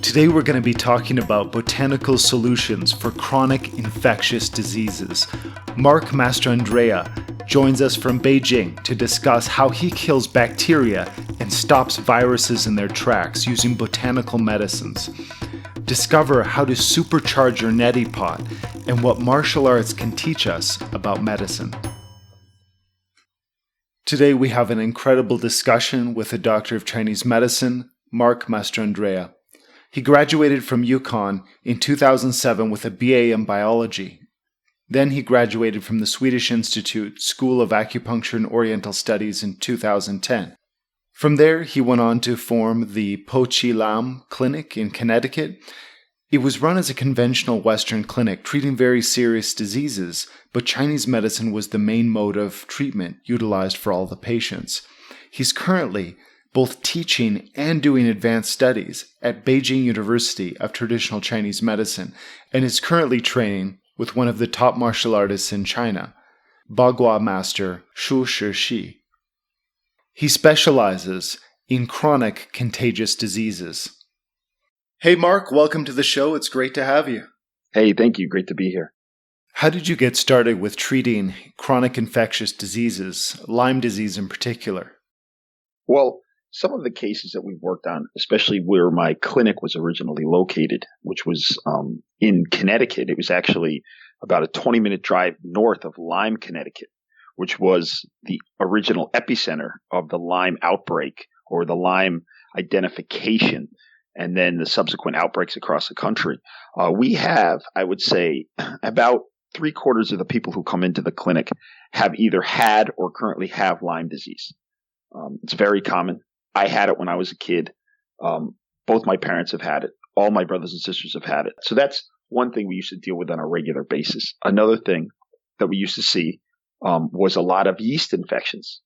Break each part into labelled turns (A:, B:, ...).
A: Today we're going to be talking about botanical solutions for chronic infectious diseases. Marc Mastrandrea joins us from Beijing to discuss how he kills bacteria and stops viruses in their tracks using botanical medicines. Discover how to supercharge your neti pot and what martial arts can teach us about medicine. Today we have an incredible discussion with a doctor of Chinese medicine, Marc Mastrandrea. He graduated from UConn in 2007 with a BA in biology. Then he graduated from the Swedish Institute School of Acupuncture and Oriental Studies in 2010. From there, he went on to form the Po Chi Lam Clinic in Connecticut. It was run as a conventional Western clinic treating very serious diseases, but Chinese medicine was the main mode of treatment utilized for all the patients. He's currently both teaching and doing advanced studies at Beijing University of Traditional Chinese Medicine and is currently training with one of the top martial artists in China, Bagua Master Shu Shi. He specializes in chronic contagious diseases. Hey Marc, welcome to the show. It's great to have you.
B: Hey, thank you. Great to be here.
A: How did you get started with treating chronic infectious diseases, Lyme disease in particular?
B: Well, some of the cases that we've worked on, especially where my clinic was originally located, which was in Connecticut, it was actually about a 20-minute drive north of Lyme, Connecticut, which was the original epicenter of the Lyme outbreak or the Lyme identification, and then the subsequent outbreaks across the country. We have, I would say, about 3/4 of the people who come into the clinic have either had or currently have Lyme disease. It's very common. I had it when I was a kid. Both my parents have had it. All my brothers and sisters have had it. So that's one thing we used to deal with on a regular basis. Another thing that we used to see was a lot of yeast infections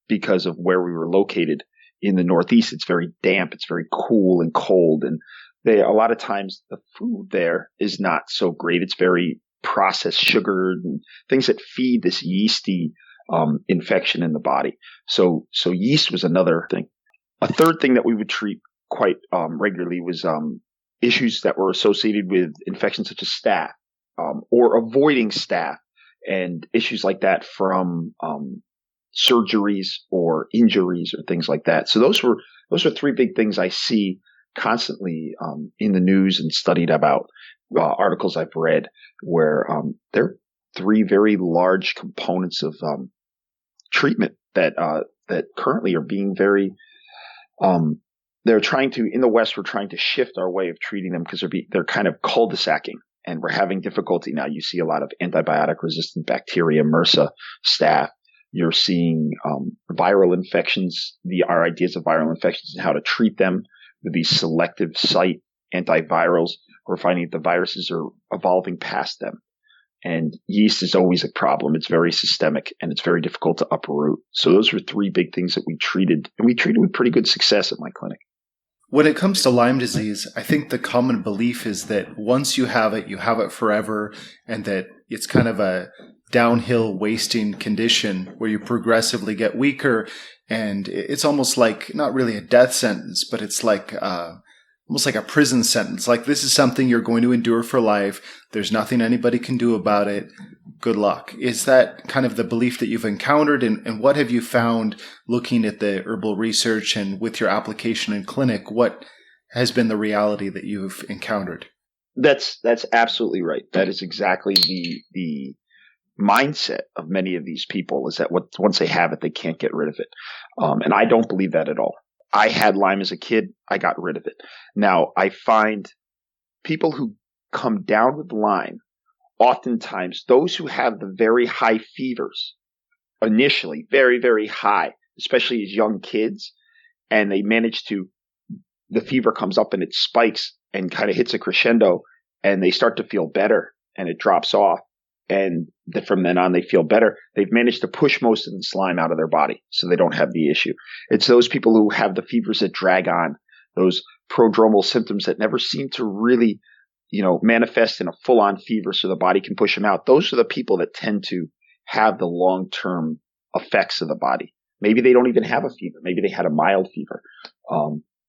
B: because of where we were located in the Northeast. It's very damp. It's very cool and cold. And a lot of times the food there is not so great. It's very processed sugared and things that feed this yeasty infection in the body. So yeast was another thing. A third thing that we would treat quite regularly was issues that were associated with infections such as staph or avoiding staph and issues like that from surgeries or injuries or things like that. So those are three big things I see constantly in the news and studied about articles I've read where they're three very large components of treatment that currently are being very they're trying to, in the West, we're trying to shift our way of treating them because they're kind of cul-de-sacking and we're having difficulty now. You see a lot of antibiotic resistant bacteria, MRSA, staph. You're seeing viral infections, our ideas of viral infections and how to treat them with these selective site antivirals. We're finding that the viruses are evolving past them. And yeast is always a problem. It's very systemic and it's very difficult to uproot. So those were three big things that we treated, and we treated with pretty good success at my clinic.
A: When it comes to Lyme disease, I think the common belief is that once you have it forever, and that it's kind of a downhill wasting condition where you progressively get weaker, and it's almost like not really a death sentence, but it's like almost like a prison sentence. Like, this is something you're going to endure for life. There's nothing anybody can do about it. Good luck. Is that kind of the belief that you've encountered? And what have you found looking at the herbal research and with your application in clinic? What has been the reality that you've encountered?
B: That's absolutely right. That is exactly the mindset of many of these people, is that once they have it, they can't get rid of it. And I don't believe that at all. I had Lyme as a kid. I got rid of it. Now, I find people who come down with Lyme, oftentimes those who have the very high fevers, initially very, very high, especially as young kids, and they manage to, the fever comes up and it spikes and kind of hits a crescendo and they start to feel better and it drops off. And from then on, they feel better. They've managed to push most of the slime out of their body, so they don't have the issue. It's those people who have the fevers that drag on, those prodromal symptoms that never seem to really, manifest in a full-on fever so the body can push them out. Those are the people that tend to have the long-term effects of the body. Maybe they don't even have a fever. Maybe they had a mild fever.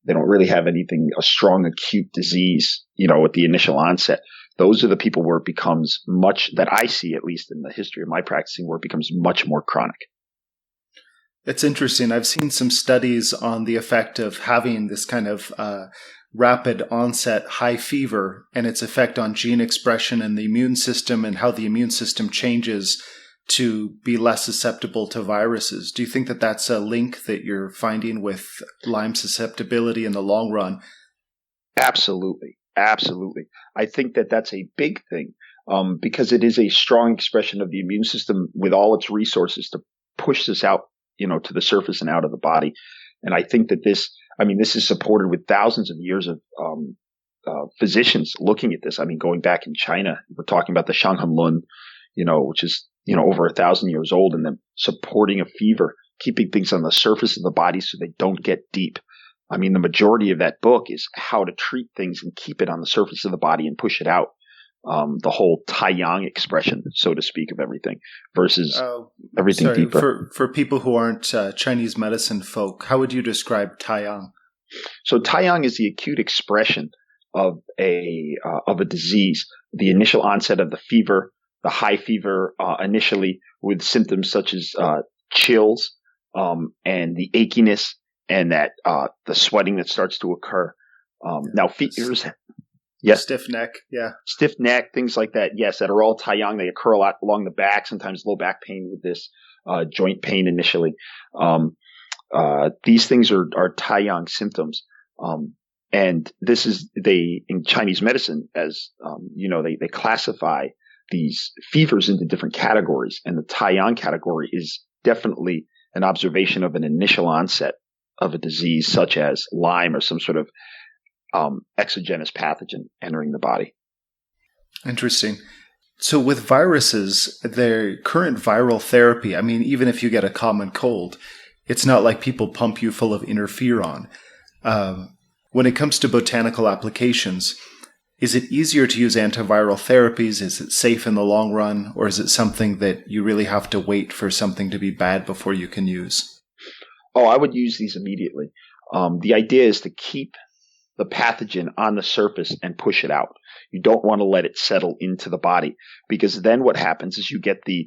B: They don't really have anything, a strong acute disease, at the initial onset. Those are the people where it becomes much, that I see, at least in the history of my practicing, where it becomes much more chronic.
A: It's interesting. I've seen some studies on the effect of having this kind of rapid onset high fever and its effect on gene expression and the immune system and how the immune system changes to be less susceptible to viruses. Do you think that that's a link that you're finding with Lyme susceptibility in the long run?
B: Absolutely. Absolutely. I think that that's a big thing because it is a strong expression of the immune system with all its resources to push this out, to the surface and out of the body. And I think that this is supported with thousands of years of physicians looking at this. I mean, going back in China, we're talking about the Shanghanlun, which is, over 1,000 years old, and then supporting a fever, keeping things on the surface of the body so they don't get deep. I mean, the majority of that book is how to treat things and keep it on the surface of the body and push it out. The whole Taiyang expression, so to speak, of everything versus everything deeper.
A: For people who aren't Chinese medicine folk, how would you describe Taiyang?
B: So Taiyang is the acute expression of a disease, the initial onset of the fever, the high fever initially with symptoms such as chills and the achiness and that the sweating that starts to occur. Now fevers. Yes.
A: Stiff neck, yeah.
B: Stiff neck, things like that, yes, that are all Taiyang. They occur a lot along the back, sometimes low back pain with this, joint pain initially. These things are Taiyang symptoms. And this is, in Chinese medicine, as, they classify these fevers into different categories. And the Taiyang category is definitely an observation of an initial onset of a disease such as Lyme or some sort of exogenous pathogen entering the body.
A: Interesting. So with viruses, their current viral therapy, I mean, even if you get a common cold, it's not like people pump you full of interferon. When it comes to botanical applications, is it easier to use antiviral therapies? Is it safe in the long run? Or is it something that you really have to wait for something to be bad before you can use?
B: Oh, I would use these immediately. The idea is to keep the pathogen on the surface and push it out. You don't want to let it settle into the body because then what happens is you get the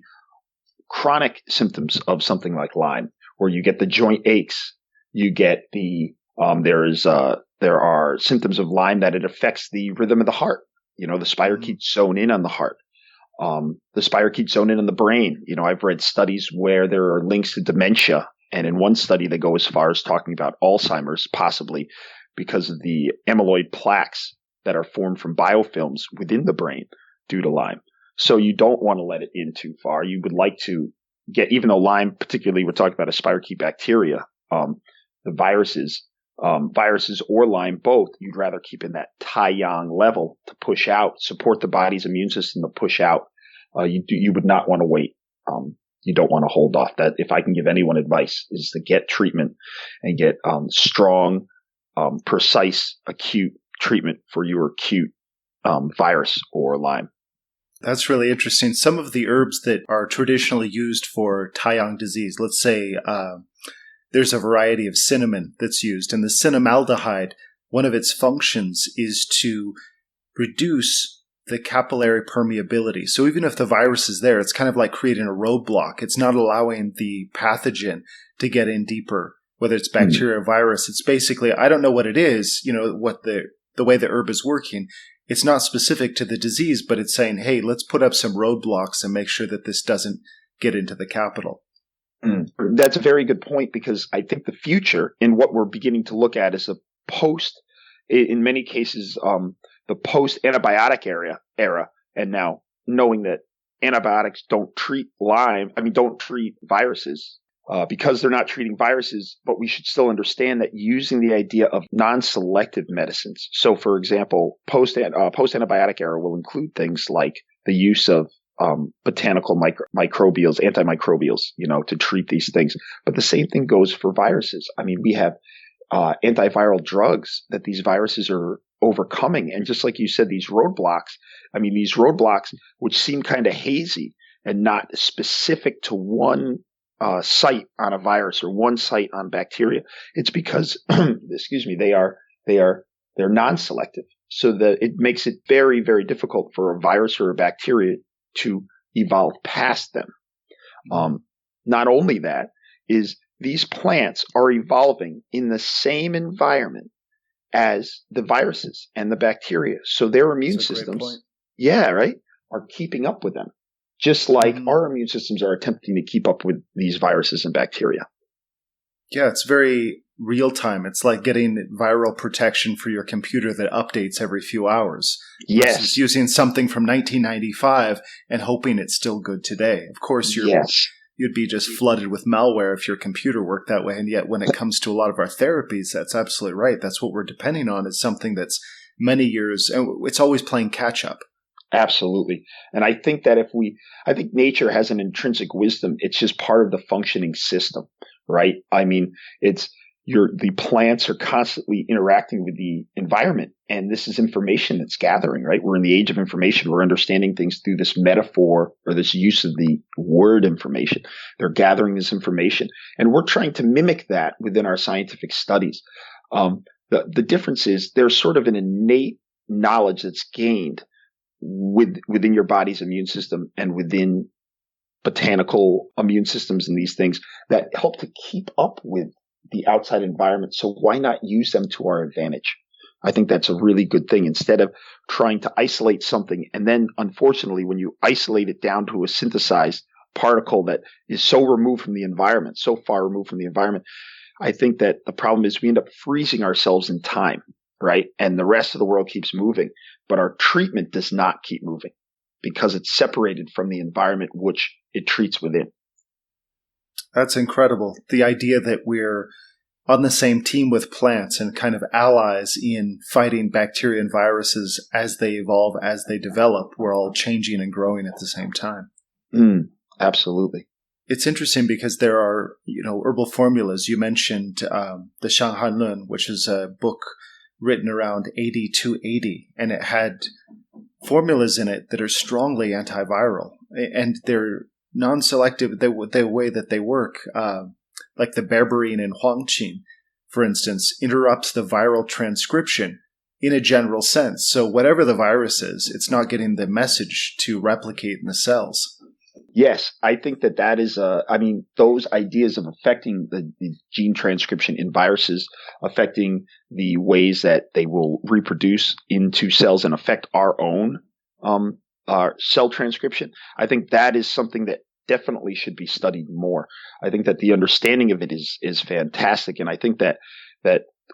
B: chronic symptoms of something like Lyme, where you get the joint aches. You get there are symptoms of Lyme that it affects the rhythm of the heart. The spirochetes zone in on the heart. The spirochetes zone in on the brain. I've read studies where there are links to dementia. And in one study, they go as far as talking about Alzheimer's, possibly because of the amyloid plaques that are formed from biofilms within the brain due to Lyme. So you don't want to let it in too far. You would like to get, even though Lyme, particularly we're talking about a spirochete bacteria, the viruses or Lyme, both, you'd rather keep in that Taiyang level to push out, support the body's immune system to push out. You would not want to wait. You don't want to hold off. That, if I can give anyone advice, is to get treatment and get strong, precise, acute treatment for your acute virus or Lyme.
A: That's really interesting. Some of the herbs that are traditionally used for Taiyang disease, let's say there's a variety of cinnamon that's used, and the cinnamaldehyde, one of its functions is to reduce the capillary permeability. So even if the virus is there, it's kind of like creating a roadblock. It's not allowing the pathogen to get in deeper, whether it's bacteria or virus. It's basically, I don't know what it is, what the way the herb is working. It's not specific to the disease, but it's saying, hey, let's put up some roadblocks and make sure that this doesn't get into the capital.
B: That's a very good point, because I think the future in what we're beginning to look at is in many cases, the post-antibiotic era, and now knowing that antibiotics don't treat don't treat viruses, because they're not treating viruses, but we should still understand that using the idea of non-selective medicines. So, for example, post-antibiotic era will include things like the use of botanical microbials, antimicrobials, to treat these things. But the same thing goes for viruses. I mean, we have antiviral drugs that these viruses are overcoming. And just like you said, these roadblocks, which seem kind of hazy and not specific to one site on a virus or one site on bacteria, it's because, excuse me, they're non-selective. So that it makes it very, very difficult for a virus or a bacteria to evolve past them. Not only that, is these plants are evolving in the same environment as the viruses and the bacteria. So their immune systems, are keeping up with them. Just like our immune systems are attempting to keep up with these viruses and bacteria.
A: Yeah, it's very real time. It's like getting viral protection for your computer that updates every few hours.
B: Yes.
A: Versus using something from 1995 and hoping it's still good today. Of course, you'd be just flooded with malware if your computer worked that way. And yet when it comes to a lot of our therapies, that's absolutely right. That's what we're depending on, is something that's many years, and it's always playing catch up.
B: Absolutely. And I think that I think nature has an intrinsic wisdom. It's just part of the functioning system, right? I mean, the plants are constantly interacting with the environment, and this is information that's gathering, right? We're in the age of information. We're understanding things through this metaphor or this use of the word information. They're gathering this information, and we're trying to mimic that within our scientific studies. The difference is there's sort of an innate knowledge that's gained within your body's immune system and within botanical immune systems and these things that help to keep up with the outside environment. So why not use them to our advantage? I think that's a really good thing, instead of trying to isolate something. And then unfortunately, when you isolate it down to a synthesized particle that is so removed from the environment, so far removed from the environment, I think that the problem is we end up freezing ourselves in time, right? And the rest of the world keeps moving, but our treatment does not keep moving because it's separated from the environment which it treats within.
A: That's incredible. The idea that we're on the same team with plants and kind of allies in fighting bacteria and viruses as they evolve, as they develop, we're all changing and growing at the same time.
B: Absolutely.
A: It's interesting because there are, herbal formulas. You mentioned the Shanghai Lun, which is a book written around AD 280, and it had formulas in it that are strongly antiviral, and they're non-selective. The way that they work, like the berberine and huangqin, for instance, interrupts the viral transcription in a general sense. So whatever the virus is, it's not getting the message to replicate in the cells.
B: Yes, I think that is, those ideas of affecting the gene transcription in viruses, affecting the ways that they will reproduce into cells and affect our own our cell transcription. I think that is something that definitely should be studied more. I think that the understanding of it is fantastic. And I think that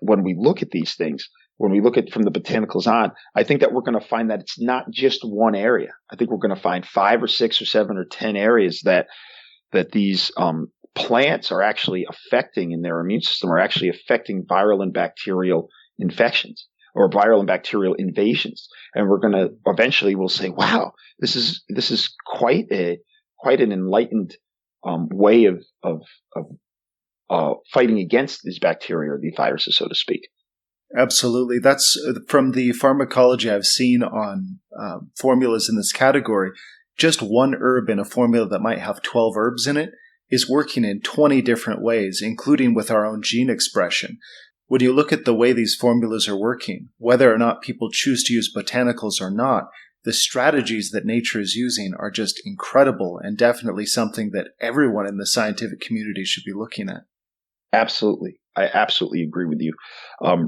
B: when we look at these things, when we look at from the botanicals on, I think that we're going to find that it's not just one area. I think we're going to find 5 or 6 or 7 or 10 areas that these plants are actually affecting in their immune system, are actually affecting viral and bacterial infections or viral and bacterial invasions. And we're going to eventually we'll say, wow, this is quite an enlightened way of fighting against these bacteria or these viruses, so to speak.
A: Absolutely. That's from the pharmacology I've seen on formulas in this category. Just one herb in a formula that might have 12 herbs in it is working in 20 different ways, including with our own gene expression. When you look at the way these formulas are working, whether or not people choose to use botanicals or not, the strategies that nature is using are just incredible and definitely something that everyone in the scientific community should be looking at.
B: Absolutely. I absolutely agree with you.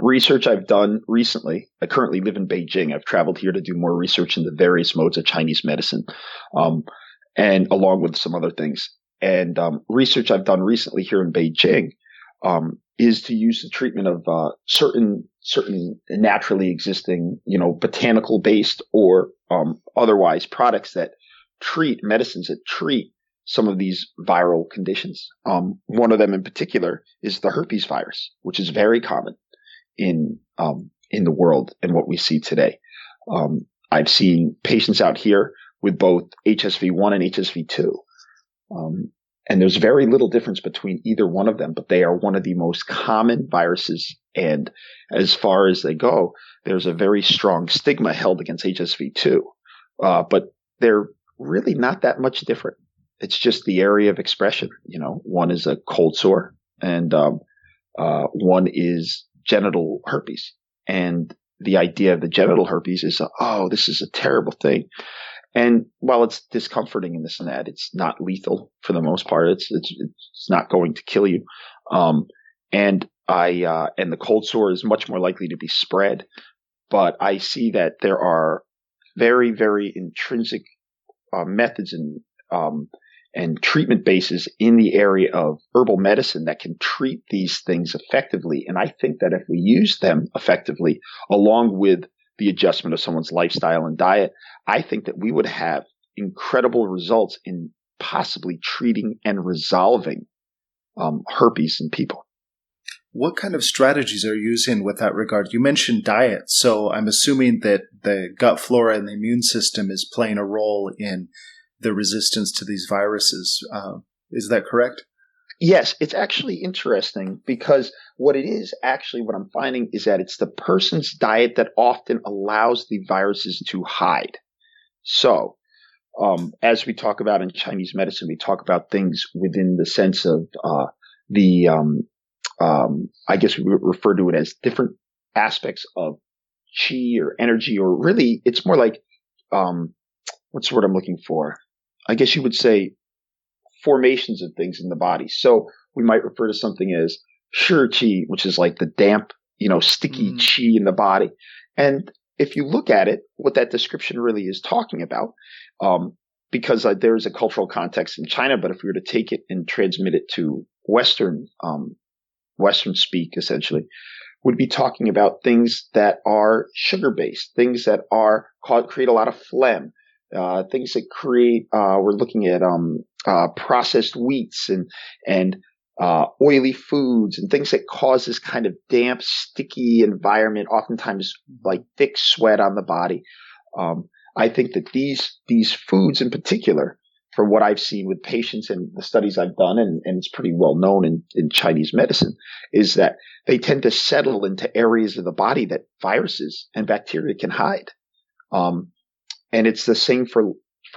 B: Research I've done recently, I currently live in Beijing. I've traveled here to do more research in the various modes of Chinese medicine, and along with some other things. And research I've done recently here in Beijing is to use the treatment of certain naturally existing, botanical based or otherwise products that medicines that treat some of these viral conditions. One of them in particular is the herpes virus, which is very common in the world and what we see today. I've seen patients out here with both HSV1 and HSV2. And there's very little difference between either one of them, but they are one of the most common viruses. And as far as they go, there's a very strong stigma held against HSV2. But they're really not that much different. It's just the area of expression. One is a cold sore, and one is genital herpes. And the idea of the genital herpes is, this is a terrible thing. And while it's discomforting and this and that, it's not lethal for the most part. It's not going to kill you. And the cold sore is much more likely to be spread. But I see that there are very, very intrinsic methods and treatment bases in the area of herbal medicine that can treat these things effectively. And I think that if we use them effectively, along with the adjustment of someone's lifestyle and diet, I think that we would have incredible results in possibly treating and resolving herpes in people.
A: What kind of strategies are you using with that regard? You mentioned diet, so I'm assuming that the gut flora and the immune system is playing a role in the resistance to these viruses. Is that correct?
B: Yes, it's actually interesting because what I'm finding is that it's the person's diet that often allows the viruses to hide. So, as we talk about in Chinese medicine, we talk about things within the sense of I guess we refer to it as different aspects of qi or energy, or really it's more like, what's the word I'm looking for? I guess you would say formations of things in the body. So we might refer to something as shi qi, which is like the damp, sticky qi in the body. And if you look at it, what that description really is talking about, because there is a cultural context in China, but if we were to take it and transmit it to Western speak, essentially, would be talking about things that are sugar-based, things that create a lot of phlegm, things that create, we're looking at processed wheats and oily foods and things that cause this kind of damp, sticky environment, oftentimes like thick sweat on the body. I think that these foods in particular, from what I've seen with patients and the studies I've done, and it's pretty well known in Chinese medicine, is that they tend to settle into areas of the body that viruses and bacteria can hide. And it's the same for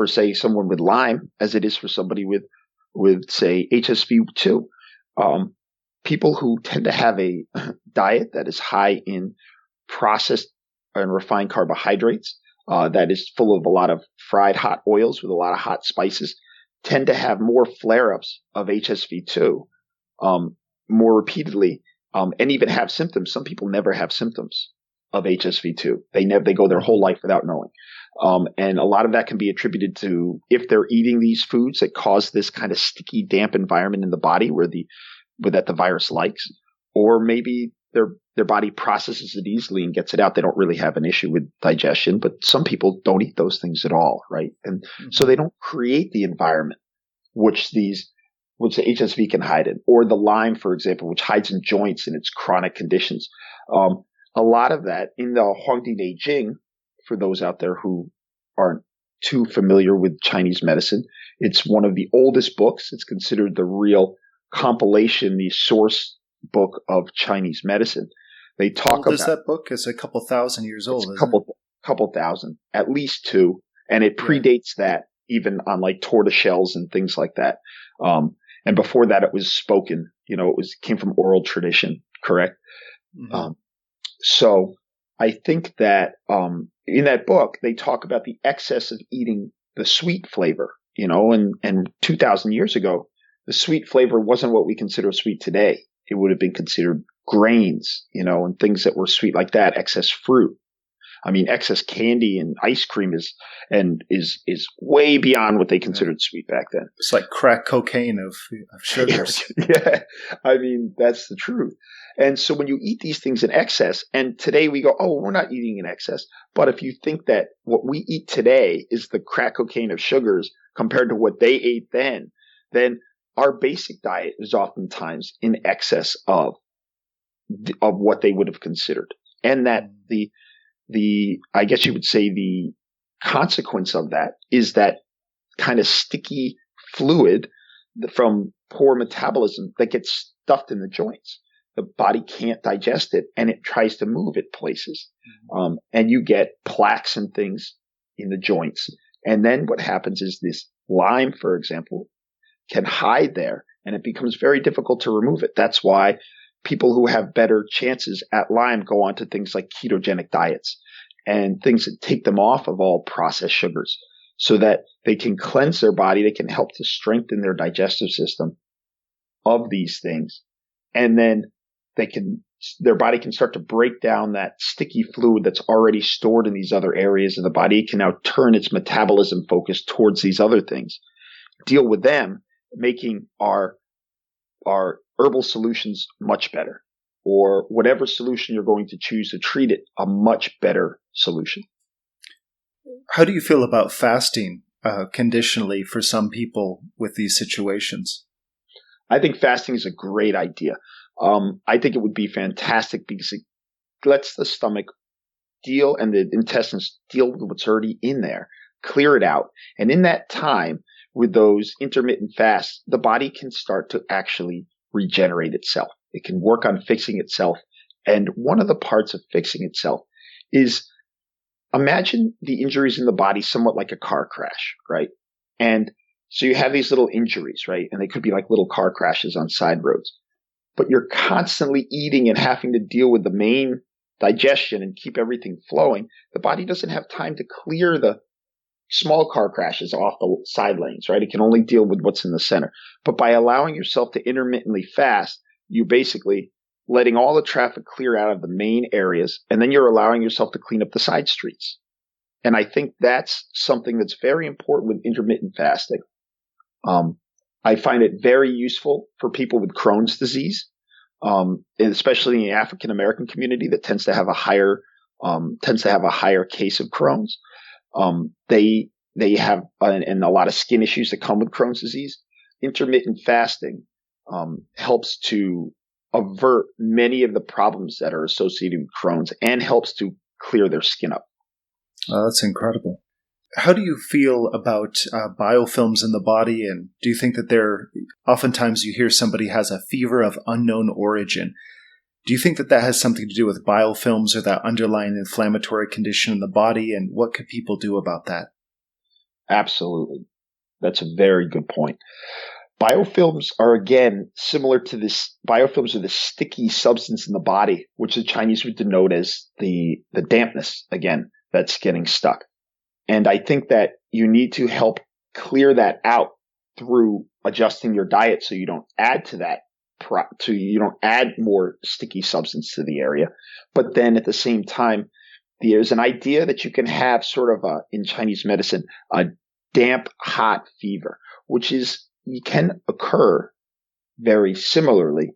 B: say someone with Lyme as it is for somebody with say HSV2. People who tend to have a diet that is high in processed and refined carbohydrates, that is full of a lot of fried hot oils with a lot of hot spices, tend to have more flare-ups of HSV2 more repeatedly, and even have symptoms. Some people never have symptoms of HSV2. They go their whole life without knowing. And a lot of that can be attributed to if they're eating these foods that cause this kind of sticky, damp environment in the body that the virus likes, or maybe their body processes it easily and gets it out. They don't really have an issue with digestion, but some people don't eat those things at all, right? And so they don't create the environment which the HSV can hide in, or the Lyme, for example, which hides in joints in its chronic conditions. A lot of that in the Huangdi Jing, for those out there who aren't too familiar with Chinese medicine, it's one of the oldest books. It's considered the real compilation, the source book of Chinese medicine. They talk about
A: that book is a couple thousand years old.
B: It's a couple thousand, at least two, and it predates that even on like tortoiseshells and things like that. And before that, it was spoken. It came from oral tradition, correct? Mm-hmm. So I think that in that book they talk about the excess of eating the sweet flavor. And 2,000 years ago, the sweet flavor wasn't what we consider sweet today. It would have been considered grains, and things that were sweet like that, excess fruit. I mean, excess candy and ice cream is way beyond what they considered sweet back then.
A: It's like crack cocaine of sugars.
B: Yeah. I mean, that's the truth. And so when you eat these things in excess, and today we go, oh, we're not eating in excess. But if you think that what we eat today is the crack cocaine of sugars compared to what they ate then our basic diet is oftentimes in excess of what they would have considered. And that I guess you would say the consequence of that is that kind of sticky fluid from poor metabolism that gets stuffed in the joints. The body can't digest it and it tries to move it places. And you get plaques and things in the joints. And then what happens is this Lyme, for example, can hide there, and it becomes very difficult to remove it. That's why people who have better chances at Lyme go on to things like ketogenic diets and things that take them off of all processed sugars so that they can cleanse their body. They can help to strengthen their digestive system of these things. And then their body can start to break down that sticky fluid that's already stored in these other areas of the body. It can now turn its metabolism focus towards these other things, deal with them, making our herbal solutions much better, or whatever solution you're going to choose to treat it, a much better solution.
A: How do you feel about fasting conditionally for some people with these situations?
B: I think fasting is a great idea. I think it would be fantastic because it lets the stomach deal and the intestines deal with what's already in there, clear it out. And in that time, with those intermittent fasts, the body can start to actually regenerate itself. It can work on fixing itself. And one of the parts of fixing itself is, imagine the injuries in the body somewhat like a car crash, right? And so you have these little injuries, right? And they could be like little car crashes on side roads. But you're constantly eating and having to deal with the main digestion and keep everything flowing. The body doesn't have time to clear the small car crashes off the side lanes, right? It can only deal with what's in the center. But by allowing yourself to intermittently fast, you basically letting all the traffic clear out of the main areas, and then you're allowing yourself to clean up the side streets. And I think that's something that's very important with intermittent fasting. I find it very useful for people with Crohn's disease, especially in the African American community that tends to have a higher case of Crohn's. They have and a lot of skin issues that come with Crohn's disease. Intermittent fasting helps to avert many of the problems that are associated with Crohn's and helps to clear their skin up.
A: Oh, that's incredible. How do you feel about biofilms in the body? And do you think that oftentimes you hear somebody has a fever of unknown origin? Do you think that has something to do with biofilms or that underlying inflammatory condition in the body? And what could people do about that?
B: Absolutely. That's a very good point. Biofilms are, again, similar to this. Biofilms are the sticky substance in the body, which the Chinese would denote as the dampness, again, that's getting stuck. And I think that you need to help clear that out through adjusting your diet so you don't add to that, you don't add more sticky substance to the area. But then at the same time, there's an idea that you can have sort of in Chinese medicine, a damp, hot fever, which can occur very similarly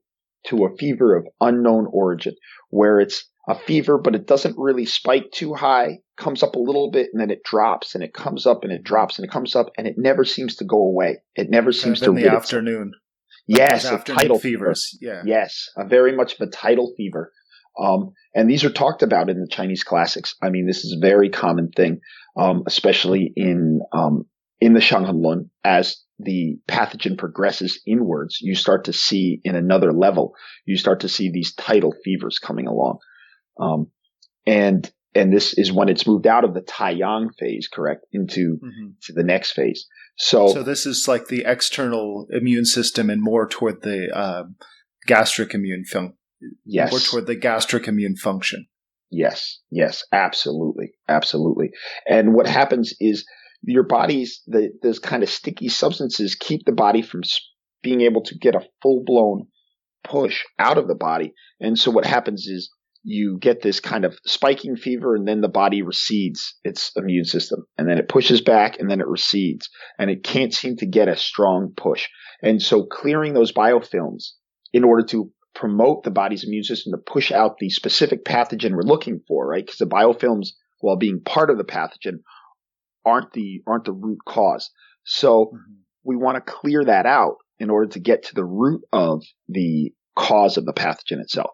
B: to a fever of unknown origin, where it's a fever, but it doesn't really spike too high, comes up a little bit, and then it drops, and it comes up, and it drops, and it comes up, and it never seems to go away. It never seems to.
A: In the afternoon.
B: Yes,
A: afternoon
B: tidal
A: fevers. Yeah.
B: Yes, a very much of a tidal fever. And these are talked about in the Chinese classics. I mean, this is a very common thing, especially in the Shanghenlun. As the pathogen progresses inwards, you start to see in another level, you start to see these tidal fevers coming along. And this is when it's moved out of the Taiyang phase, correct, into to the next phase. So
A: this is like the external immune system and more toward the gastric immune function.
B: Yes.
A: More toward the gastric immune function.
B: Yes, absolutely. And what happens is your body's, those kind of sticky substances keep the body from being able to get a full-blown push out of the body. And so what happens is you get this kind of spiking fever, and then the body recedes its immune system, and then it pushes back, and then it recedes, and it can't seem to get a strong push. And so clearing those biofilms in order to promote the body's immune system to push out the specific pathogen we're looking for, right? Because the biofilms, while being part of the pathogen, aren't the root cause. So we want to clear that out in order to get to the root of the cause of the pathogen itself.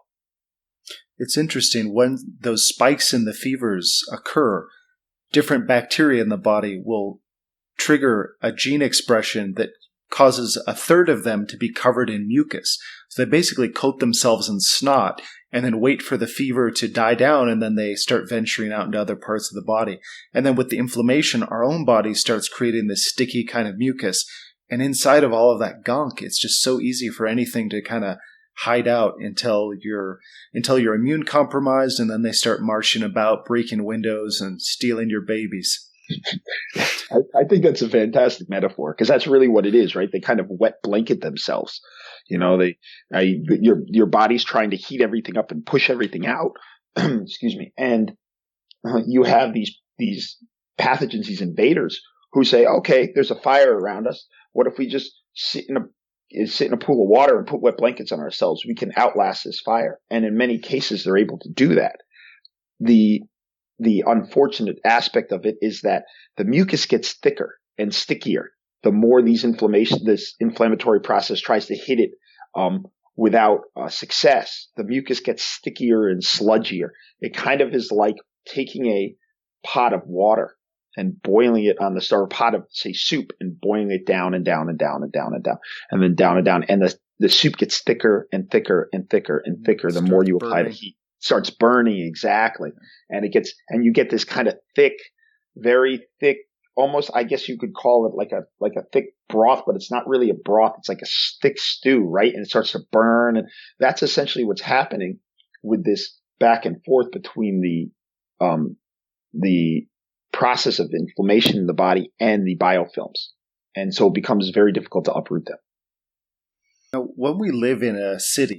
A: It's interesting, when those spikes in the fevers occur, different bacteria in the body will trigger a gene expression that causes a third of them to be covered in mucus. So they basically coat themselves in snot, and then wait for the fever to die down, and then they start venturing out into other parts of the body. And then with the inflammation, our own body starts creating this sticky kind of mucus. And inside of all of that gunk, it's just so easy for anything to kind of hide out until you're immune compromised, and then they start marching about, breaking windows and stealing your babies.
B: I think that's a fantastic metaphor, because that's really what it is, right? They kind of wet blanket themselves. You know, your body's trying to heat everything up and push everything out. Excuse me. And you have these pathogens, these invaders who say, okay, there's a fire around us. What if we just sit in a pool of water and put wet blankets on ourselves? We can outlast this fire. And in many cases, they're able to do that. The unfortunate aspect of it is that the mucus gets thicker and stickier the more this inflammatory process tries to hit it without success. The mucus gets stickier and sludgier. It kind of is like taking a pot of water and boiling it on the stove, or pot of, say, soup, and boiling it down and down and down and down and down, and then down and down. And the soup gets thicker and thicker and thicker and thicker the more you apply the heat. It starts burning, exactly. And you get this kind of thick, very thick, almost, I guess you could call it like a thick broth, but it's not really a broth. It's like a thick stew, right? And it starts to burn. And that's essentially what's happening with this back and forth between the process of inflammation in the body and the biofilms. And so it becomes very difficult to uproot them.
A: Now, when we live in a city,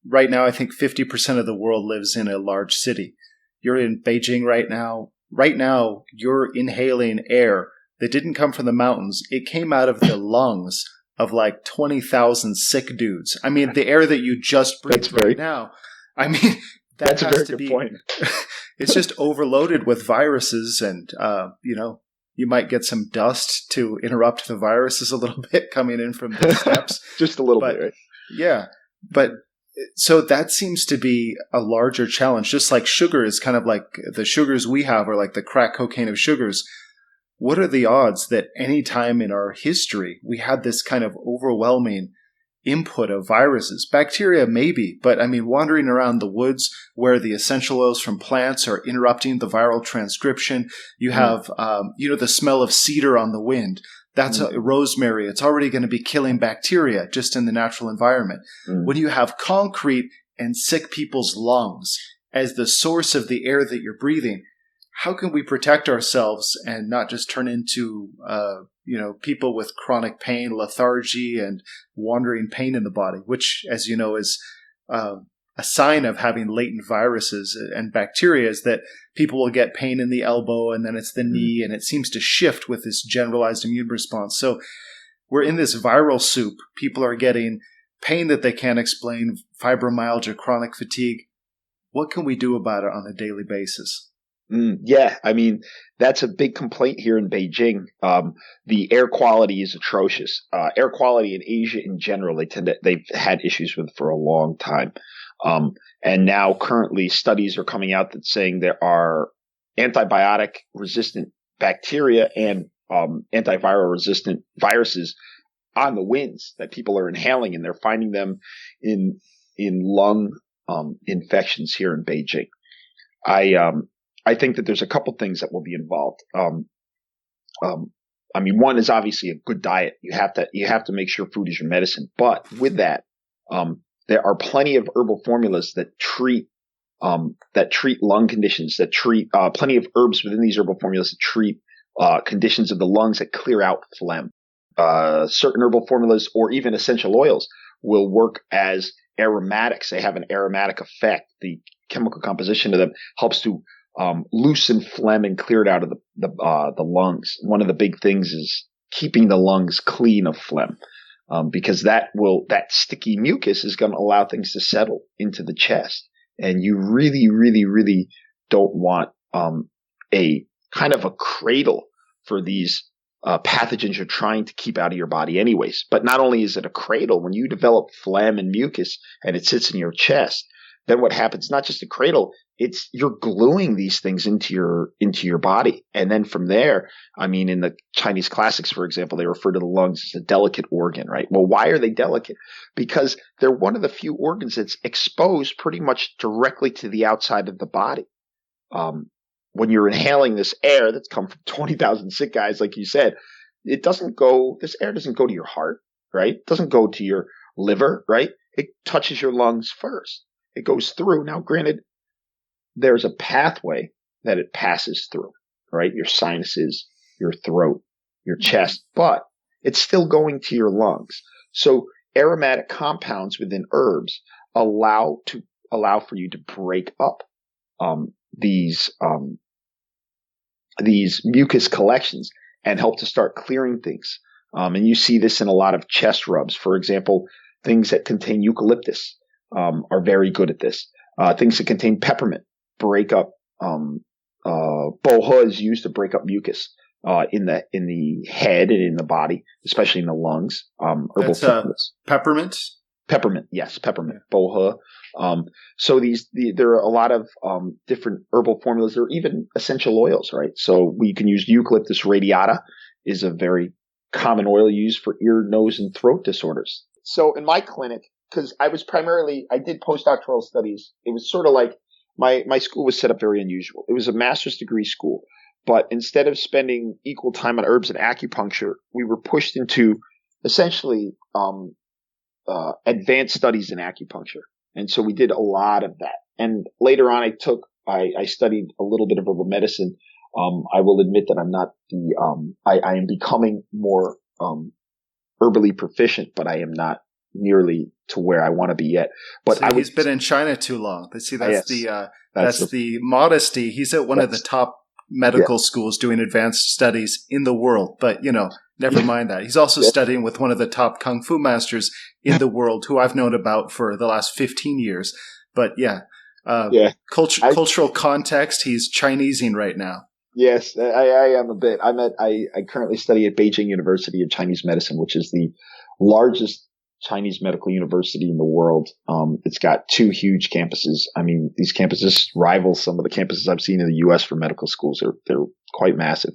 A: right now I think 50% of the world lives in a large city. You're in Beijing right now. Right now, you're inhaling air that didn't come from the mountains. It came out of the lungs of like 20,000 sick dudes. I mean, the air that you just breathe now, I mean,
B: that's a very good point.
A: It's just overloaded with viruses, and, you might get some dust to interrupt the viruses a little bit coming in from the steps.
B: Just a little bit, right?
A: Yeah. But so that seems to be a larger challenge. Just like sugar is kind of like the sugars we have are like the crack cocaine of sugars. What are the odds that any time in our history we had this kind of overwhelming input of viruses? Bacteria, maybe, but I mean, wandering around the woods where the essential oils from plants are interrupting the viral transcription. You have, the smell of cedar on the wind. That's rosemary. It's already going to be killing bacteria just in the natural environment. When you have concrete and sick people's lungs as the source of the air that you're breathing, how can we protect ourselves and not just turn into, people with chronic pain, lethargy, and wandering pain in the body, which, as you know, is a sign of having latent viruses and bacteria, is that people will get pain in the elbow, and then it's the knee, and it seems to shift with this generalized immune response. So we're in this viral soup. People are getting pain that they can't explain, fibromyalgia, chronic fatigue. What can we do about it on a daily basis?
B: Yeah, I mean, that's a big complaint here in Beijing. The air quality is atrocious. Air quality in Asia in general, they've had issues with for a long time. And now currently studies are coming out that's saying there are antibiotic resistant bacteria and antiviral resistant viruses on the winds that people are inhaling, and they're finding them in lung infections here in Beijing. I think that there's a couple things that will be involved. I mean, one is obviously a good diet. You have to make sure food is your medicine. But with that, there are plenty of herbal formulas that treat lung conditions, that treat plenty of herbs within these herbal formulas that treat conditions of the lungs, that clear out phlegm. Certain herbal formulas or even essential oils will work as aromatics. They have an aromatic effect. The chemical composition of them helps to loosen phlegm and clear it out of the lungs. One of the big things is keeping the lungs clean of phlegm, because that sticky mucus is going to allow things to settle into the chest. And you really, really, really don't want a kind of a cradle for these pathogens you're trying to keep out of your body anyways. But not only is it a cradle, when you develop phlegm and mucus and it sits in your chest, then what happens, not just a cradle, it's you're gluing these things into your body. And then from there, I mean, in the Chinese classics, for example, they refer to the lungs as a delicate organ, right? Well, why are they delicate? Because they're one of the few organs that's exposed pretty much directly to the outside of the body. When you're inhaling this air that's come from 20,000 sick guys, like you said, this air doesn't go to your heart, right? It doesn't go to your liver, right? It touches your lungs first. It goes through. Now, granted, there's a pathway that it passes through, right? Your sinuses, your throat, your chest, but it's still going to your lungs. So aromatic compounds within herbs allow for you to break up these mucus collections and help to start clearing things. And you see this in a lot of chest rubs. For example, things that contain eucalyptus are very good at this. Things that contain peppermint break up. Boha is used to break up mucus in the head and in the body, especially in the lungs. Herbal
A: peppermint.
B: Peppermint, yes, peppermint, boha. So there are a lot of different herbal formulas. There are even essential oils, right? So we can use eucalyptus radiata, is a very common oil used for ear, nose, and throat disorders. So in my clinic, because I did postdoctoral studies. It was sort of like my school was set up very unusual. It was a master's degree school, but instead of spending equal time on herbs and acupuncture, we were pushed into essentially advanced studies in acupuncture. And so we did a lot of that. And later on, I studied a little bit of herbal medicine. I will admit that I'm not I am becoming more herbally proficient, but I am not nearly to where I want to be yet. But
A: he's been in China too long. See, that's the modesty. He's at one of the top medical schools doing advanced studies in the world. But, never mind that. He's also studying with one of the top kung fu masters in the world, who I've known about for the last 15 years. But cultural context, he's Chinesing right now.
B: Yes, I am a bit. I currently study at Beijing University of Chinese Medicine, which is the largest Chinese medical university in the world. It's got 2 huge campuses. I mean, these campuses rival some of the campuses I've seen in the U.S. for medical schools. They're quite massive.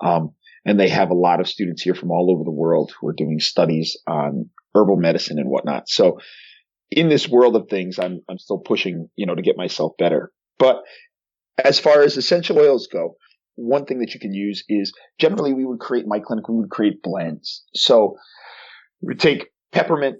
B: And they have a lot of students here from all over the world who are doing studies on herbal medicine and whatnot. So in this world of things, I'm still pushing, to get myself better. But as far as essential oils go, one thing that you can use is generally in my clinic, we would create blends. So we would take peppermint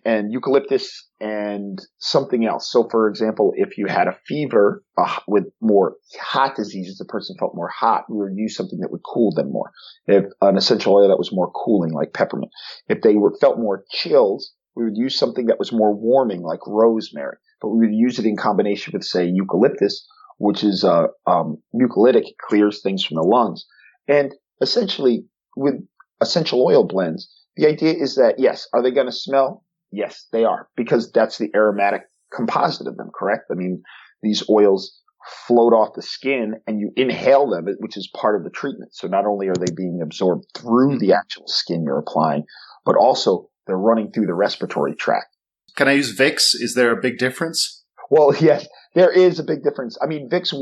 B: and eucalyptus and something else. So, for example, if you had a fever with more hot diseases, the person felt more hot, we would use something that would cool them more. If an essential oil that was more cooling, like peppermint. If they felt more chills, we would use something that was more warming, like rosemary. But we would use it in combination with, say, eucalyptus, which is mucolytic. It clears things from the lungs. And essentially, with essential oil blends, the idea is that, yes, are they going to smell? Yes, they are, because that's the aromatic composite of them, correct? I mean, these oils float off the skin and you inhale them, which is part of the treatment. So not only are they being absorbed through the actual skin you're applying, but also they're running through the respiratory tract.
A: Can I use Vicks? Is there a big difference?
B: Well, yes, there is a big difference. I mean, Vicks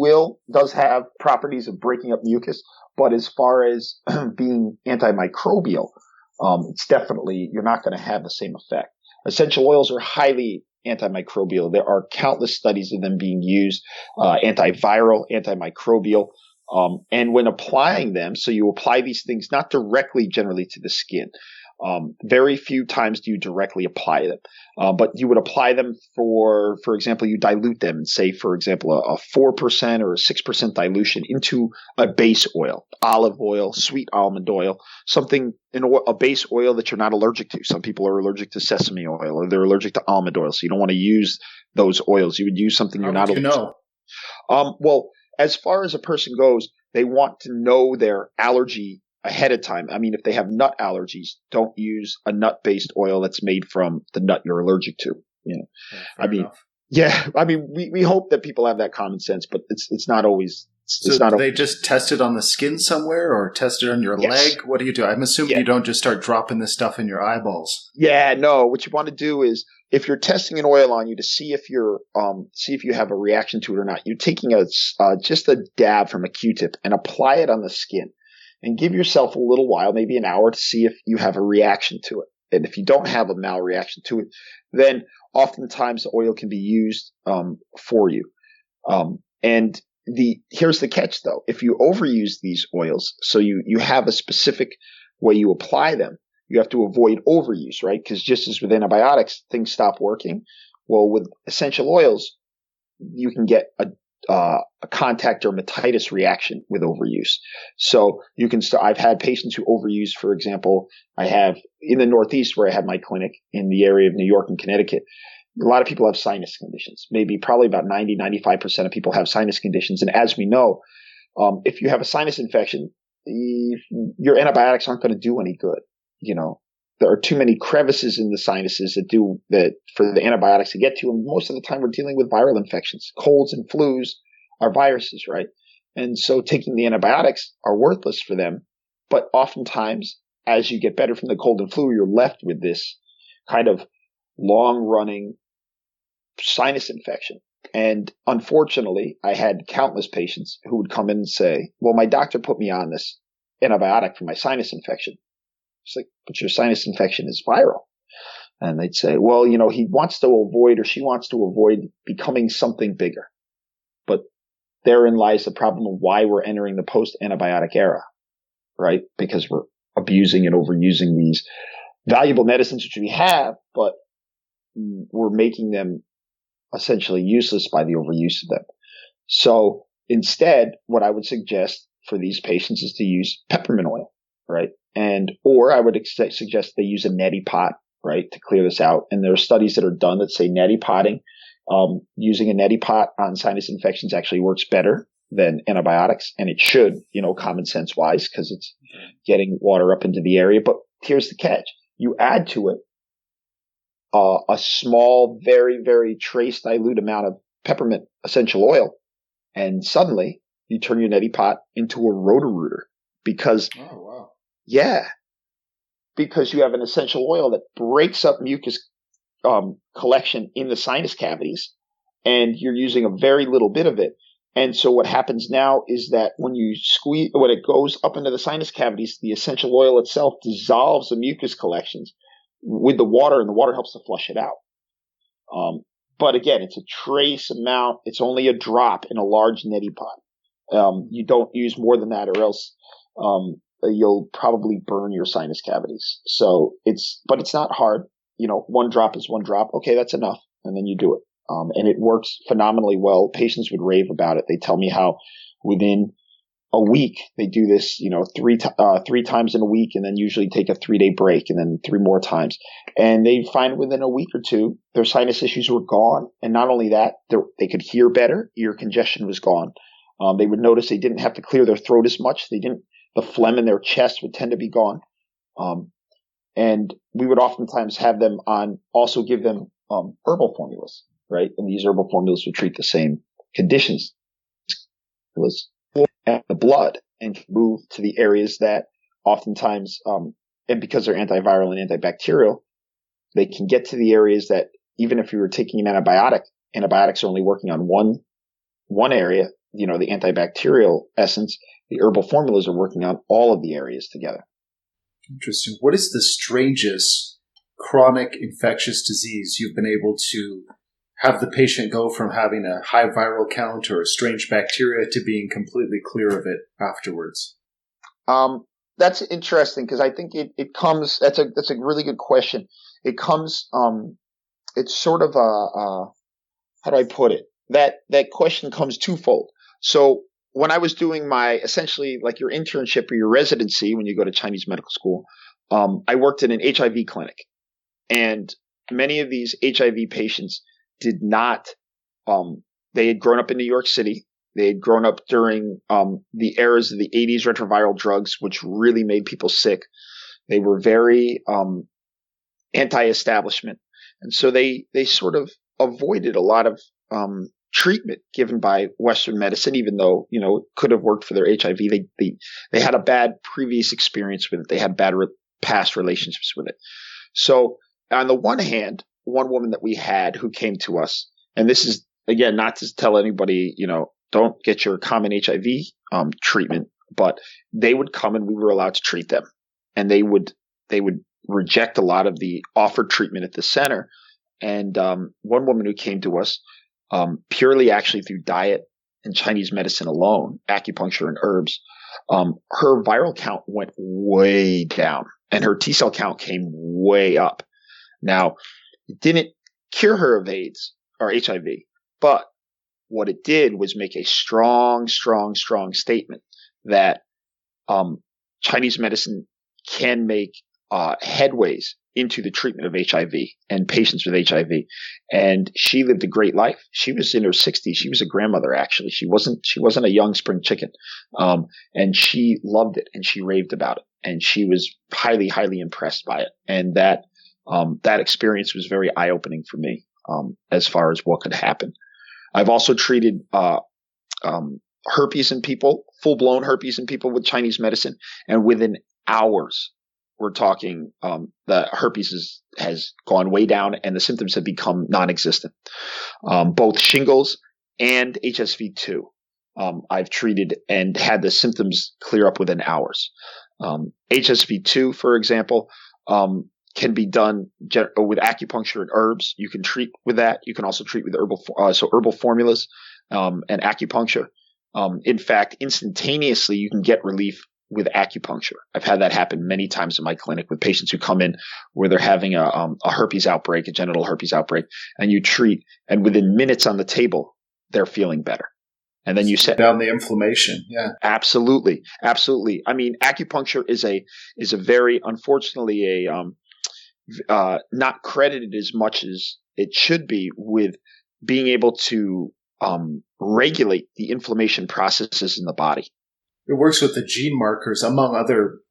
B: does have properties of breaking up mucus, but as far as being antimicrobial, it's definitely, you're not going to have the same effect. Essential oils are highly antimicrobial. There are countless studies of them being used, antiviral, antimicrobial. And when applying them, so you apply these things not directly generally to the skin. Very few times do you directly apply them. But you would apply them for example, you dilute them and say, for example, a 4% or a 6% dilution into a base oil, olive oil, sweet almond oil, something a base oil that you're not allergic to. Some people are allergic to sesame oil or they're allergic to almond oil. So you don't want to use those oils. You would use something you're not allergic to. Well, as far as a person goes, they want to know their allergy ahead of time. I mean, if they have nut allergies, don't use a nut-based oil that's made from the nut you're allergic to. We hope that people have that common sense, but it's not always.
A: They just test it on the skin somewhere, or test it on your leg? What do you do? I'm assuming you don't just start dropping this stuff in your eyeballs.
B: Yeah, no. What you want to do is if you're testing an oil on you to see if you have a reaction to it or not, you're taking just a dab from a Q-tip and apply it on the skin and give yourself a little while, maybe an hour, to see if you have a reaction to it. And if you don't have a malreaction to it, then oftentimes the oil can be used for you. And here's the catch though. If you overuse these oils, so you have a specific way you apply them, you have to avoid overuse, right? Because just as with antibiotics, things stop working. Well, with essential oils, you can get a contact dermatitis reaction with overuse. So you can I've had patients who overuse, for example, I have in the Northeast where I have my clinic in the area of New York and Connecticut, a lot of people have sinus conditions. Probably about 95% of people have sinus conditions. And as we know, if you have a sinus infection, your antibiotics aren't going to do any good. There are too many crevices in the sinuses that for the antibiotics to get to. And most of the time we're dealing with viral infections. Colds and flus are viruses, right? And so taking the antibiotics are worthless for them. But oftentimes, as you get better from the cold and flu, you're left with this kind of long-running sinus infection. And unfortunately, I had countless patients who would come in and say, well, my doctor put me on this antibiotic for my sinus infection. It's like, but your sinus infection is viral. And they'd say, well, he wants to avoid, or she wants to avoid becoming something bigger. But therein lies the problem of why we're entering the post-antibiotic era, right? Because we're abusing and overusing these valuable medicines which we have, but we're making them essentially useless by the overuse of them. So instead, what I would suggest for these patients is to use peppermint oil, right? Or I would suggest they use a neti pot, right, to clear this out. And there are studies that are done that say neti potting, using a neti pot on sinus infections actually works better than antibiotics. And it should, common sense wise, because it's getting water up into the area. But here's the catch. You add to it a small, very, very trace dilute amount of peppermint essential oil, and suddenly you turn your neti pot into a roto-rooter because because you have an essential oil that breaks up mucus collection in the sinus cavities, and you're using a very little bit of it. And so what happens now is that when it goes up into the sinus cavities, the essential oil itself dissolves the mucus collections with the water, and the water helps to flush it out. But again, it's a trace amount. It's only a drop in a large neti pot. You don't use more than that, or else you'll probably burn your sinus cavities. But it's not hard. One drop is one drop. Okay, that's enough. And then you do it. And it works phenomenally well. Patients would rave about it. They tell me how within a week they do this, three times in a week, and then usually take a 3-day break and then 3 more times. And they find within a week or two, their sinus issues were gone. And not only that, they could hear better. Ear congestion was gone. They would notice they didn't have to clear their throat as much. The phlegm in their chest would tend to be gone. And we would oftentimes have them also give them herbal formulas, right? And these herbal formulas would treat the same conditions. It was at the blood and move to the areas that oftentimes, and because they're antiviral and antibacterial, they can get to the areas that even if you were taking an antibiotic, antibiotics are only working on one area, the antibacterial essence. The herbal formulas are working on all of the areas together.
A: Interesting. What is the strangest chronic infectious disease you've been able to have the patient go from having a high viral count or a strange bacteria to being completely clear of it afterwards?
B: That's interesting because I think it comes. That's a really good question. It comes. It's sort of how do I put it? That question comes twofold. So when I was doing my essentially like your internship or your residency when you go to Chinese medical school, I worked in an HIV clinic, and many of these HIV patients did not, they had grown up in New York City. They had grown up during the eras of the 80s retroviral drugs, which really made people sick. They were very anti-establishment. And so they sort of avoided a lot of treatment given by Western medicine, even though, it could have worked for their HIV. They had a bad previous experience with it. They had bad past relationships with it. So on the one hand, one woman that we had who came to us, and this is, again, not to tell anybody, don't get your common HIV treatment, but they would come and we were allowed to treat them. And they would reject a lot of the offered treatment at the center. And one woman who came to us purely actually through diet and Chinese medicine alone, acupuncture and herbs, her viral count went way down and her T cell count came way up. Now, it didn't cure her of AIDS or HIV, but what it did was make a strong statement that Chinese medicine can make headways into the treatment of HIV and patients with HIV. And she lived a great life. She was in her 60s. She was a grandmother, actually. She wasn't a young spring chicken. And she loved it and she raved about it. And she was highly impressed by it. And that experience was very eye-opening for me as far as what could happen. I've also treated herpes in people, full-blown herpes in people with Chinese medicine. And within hours, we're talking the herpes has gone way down and the symptoms have become non-existent. Both shingles and HSV2 I've treated and had the symptoms clear up within hours. HSV2, for example, can be done with acupuncture and herbs. You can treat with that. You can also treat with herbal formulas and acupuncture. In fact, instantaneously, you can get relief with acupuncture. I've had that happen many times in my clinic with patients who come in where they're having a herpes outbreak, a genital herpes outbreak, and you treat, and within minutes on the table, they're feeling better. And then you set
A: down the inflammation. Yeah,
B: absolutely. I mean, acupuncture is a very, unfortunately, not credited as much as it should be with being able to regulate the inflammation processes in the body.
A: It works with the gene markers, among other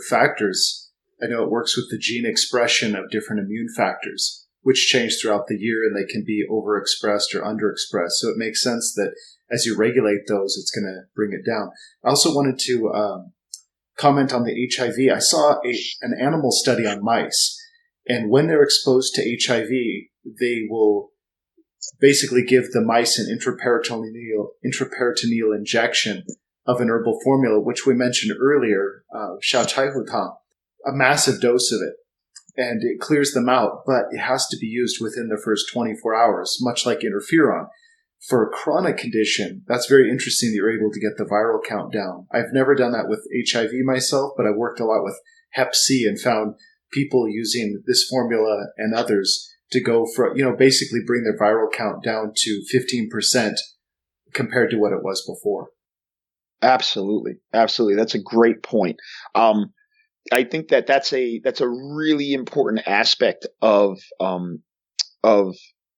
A: factors. I know it works with the gene expression of different immune factors, which change throughout the year, and they can be overexpressed or underexpressed. So it makes sense that as you regulate those, it's going to bring it down. I also wanted to comment on the HIV. I saw an animal study on mice, and when they're exposed to HIV, they will basically give the mice an intraperitoneal injection of an herbal formula, which we mentioned earlier, Xiao Chai Hu Tang, a massive dose of it. And it clears them out, but it has to be used within the first 24 hours, much like interferon. For a chronic condition, that's very interesting that you're able to get the viral count down. I've never done that with HIV myself, but I've worked a lot with Hep C and found people using this formula and others to go for, basically bring their viral count down to 15% compared to what it was before.
B: Absolutely. That's a great point. I think that's a really important aspect of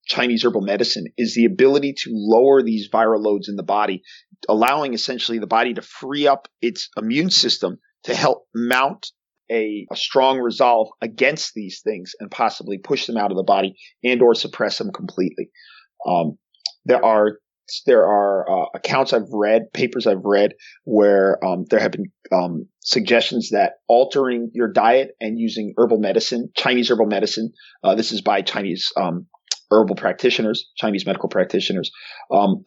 B: Chinese herbal medicine is the ability to lower these viral loads in the body, allowing essentially the body to free up its immune system to help mount a strong resolve against these things and possibly push them out of the body and or suppress them completely. There are accounts I've read, papers I've read, where there have been suggestions that altering your diet and using herbal medicine, Chinese herbal medicine, this is by Chinese herbal practitioners, Chinese medical practitioners,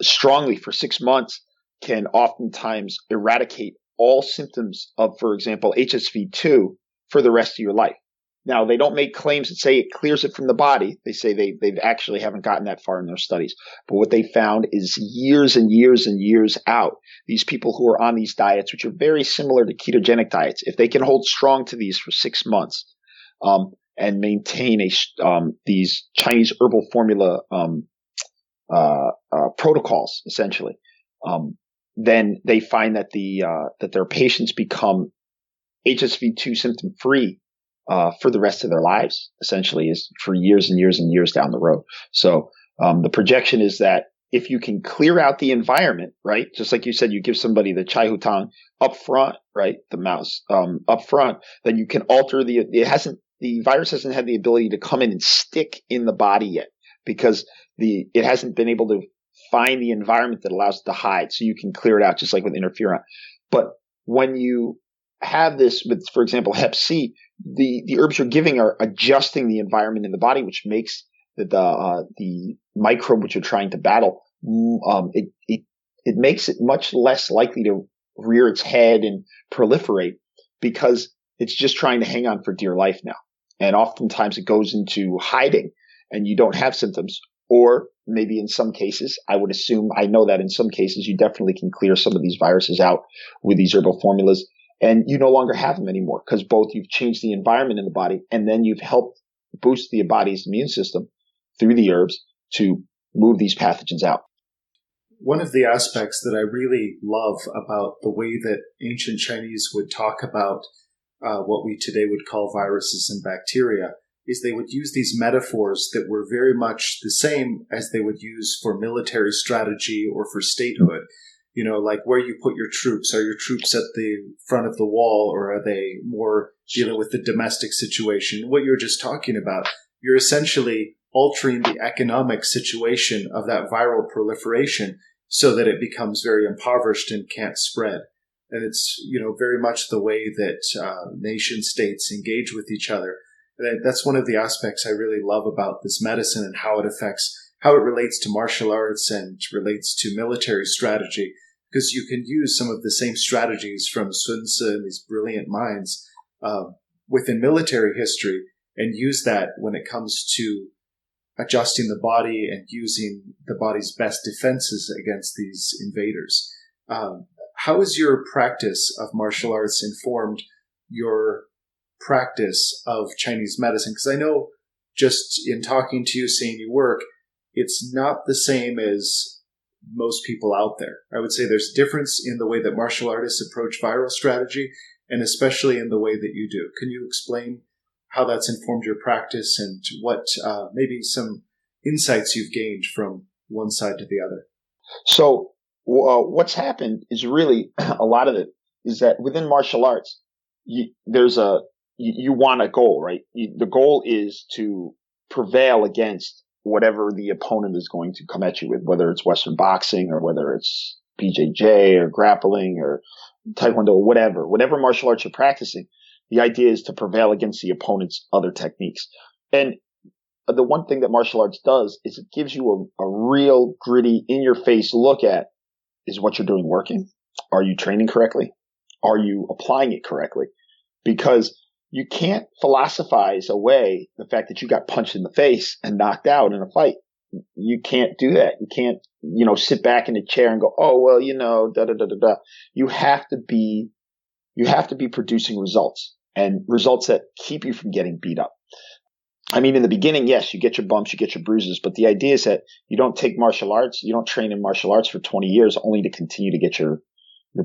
B: strongly for 6 months can oftentimes eradicate all symptoms of, for example, HSV2 for the rest of your life. Now, they don't make claims that say it clears it from the body. They say they've actually haven't gotten that far in their studies. But what they found is years and years and years out, these people who are on these diets, which are very similar to ketogenic diets, if they can hold strong to these for 6 months and maintain these Chinese herbal formula protocols, essentially, then they find that that their patients become HSV2 symptom free for the rest of their lives, essentially, is for years and years and years down the road. So the projection is that if you can clear out the environment, right, just like you said, you give somebody the Chai Hu Tang up front, right, the mouse up front, then you can alter the virus hasn't had the ability to come in and stick in the body yet because it hasn't been able to find the environment that allows it to hide. So you can clear it out just like with interferon. But when you have this with, for example, Hep C, the herbs you're giving are adjusting the environment in the body, which makes the microbe which you're trying to battle, it makes it much less likely to rear its head and proliferate because it's just trying to hang on for dear life now. And oftentimes it goes into hiding and you don't have symptoms. Or maybe in some cases, I would assume, I know that in some cases you definitely can clear some of these viruses out with these herbal formulas and you no longer have them anymore because both you've changed the environment in the body and then you've helped boost the body's immune system through the herbs to move these pathogens out.
A: One of the aspects that I really love about the way that ancient Chinese would talk about what we today would call viruses and bacteria is they would use these metaphors that were very much the same as they would use for military strategy or for statehood. You know, like where you put your troops. Are your troops at the front of the wall or are they more dealing with the domestic situation? What you were just talking about, you're essentially altering the economic situation of that viral proliferation so that it becomes very impoverished and can't spread. And it's, you know, very much the way that nation states engage with each other. And that's one of the aspects I really love about this medicine and how it affects, how it relates to martial arts and relates to military strategy, because you can use some of the same strategies from Sun Tzu and these brilliant minds within military history and use that when it comes to adjusting the body and using the body's best defenses against these invaders. How has your practice of martial arts informed your practice of Chinese medicine? Because I know just in talking to you, seeing you work, it's not the same as most people out there. I would say there's a difference in the way that martial artists approach viral strategy and especially in the way that you do. Can you explain how that's informed your practice and what maybe some insights you've gained from one side to the other?
B: So what's happened is really a lot of it is that within martial arts, you want a goal, right? The goal is to prevail against whatever the opponent is going to come at you with, whether it's Western boxing or whether it's BJJ or grappling or Taekwondo, whatever martial arts you're practicing. The idea is to prevail against the opponent's other techniques. And the one thing that martial arts does is it gives you a real gritty in your face look at, is what you're doing working? Are you training correctly? Are you applying it correctly? Because you can't philosophize away the fact that you got punched in the face and knocked out in a fight. You can't do that. You can't, sit back in a chair and go, oh, well, da, da, da, da, da. You have to be producing results and results that keep you from getting beat up. I mean, in the beginning, yes, you get your bumps, you get your bruises, but the idea is that you don't take martial arts, you don't train in martial arts for 20 years only to continue to get your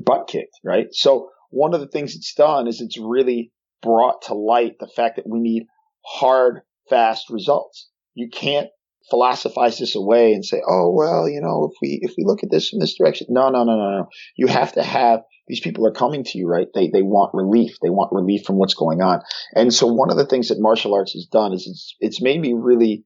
B: butt kicked, right? So one of the things it's done is it's really brought to light the fact that we need hard, fast results. You can't philosophize this away and say, oh, well, if we look at this from this direction. No. You have to have, these people are coming to you, right? They want relief. They want relief from what's going on. And so one of the things that martial arts has done is it's made me really,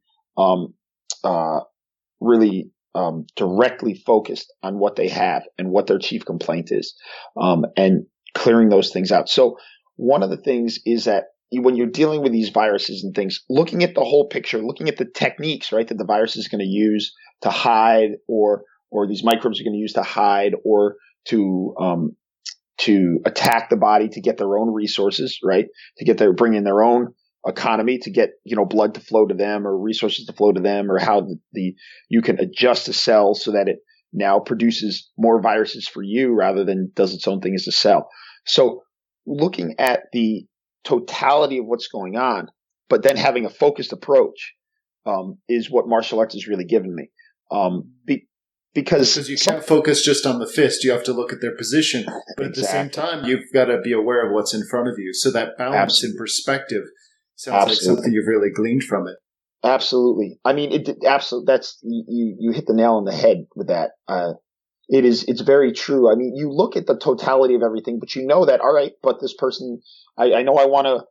B: directly focused on what they have and what their chief complaint is, and clearing those things out. So one of the things is that when you're dealing with these viruses and things, looking at the whole picture, looking at the techniques, right, that the virus is going to use to hide or these microbes are going to use to hide or to attack the body to get their own resources, right, to bring in their own economy, to get, blood to flow to them or resources to flow to them, or how you can adjust the cell so that it now produces more viruses for you rather than does its own thing as a cell. So looking at the totality of what's going on, but then having a focused approach, is what martial arts has really given me. Because
A: you can't focus just on the fist. You have to look at their position. But at the same time, you've got to be aware of what's in front of you. So that balance in perspective sounds like something you've really gleaned from it.
B: Absolutely. I mean, that's, you hit the nail on the head with that. It's very true. I mean, you look at the totality of everything, but you know that, all right, but this person, I know I want to,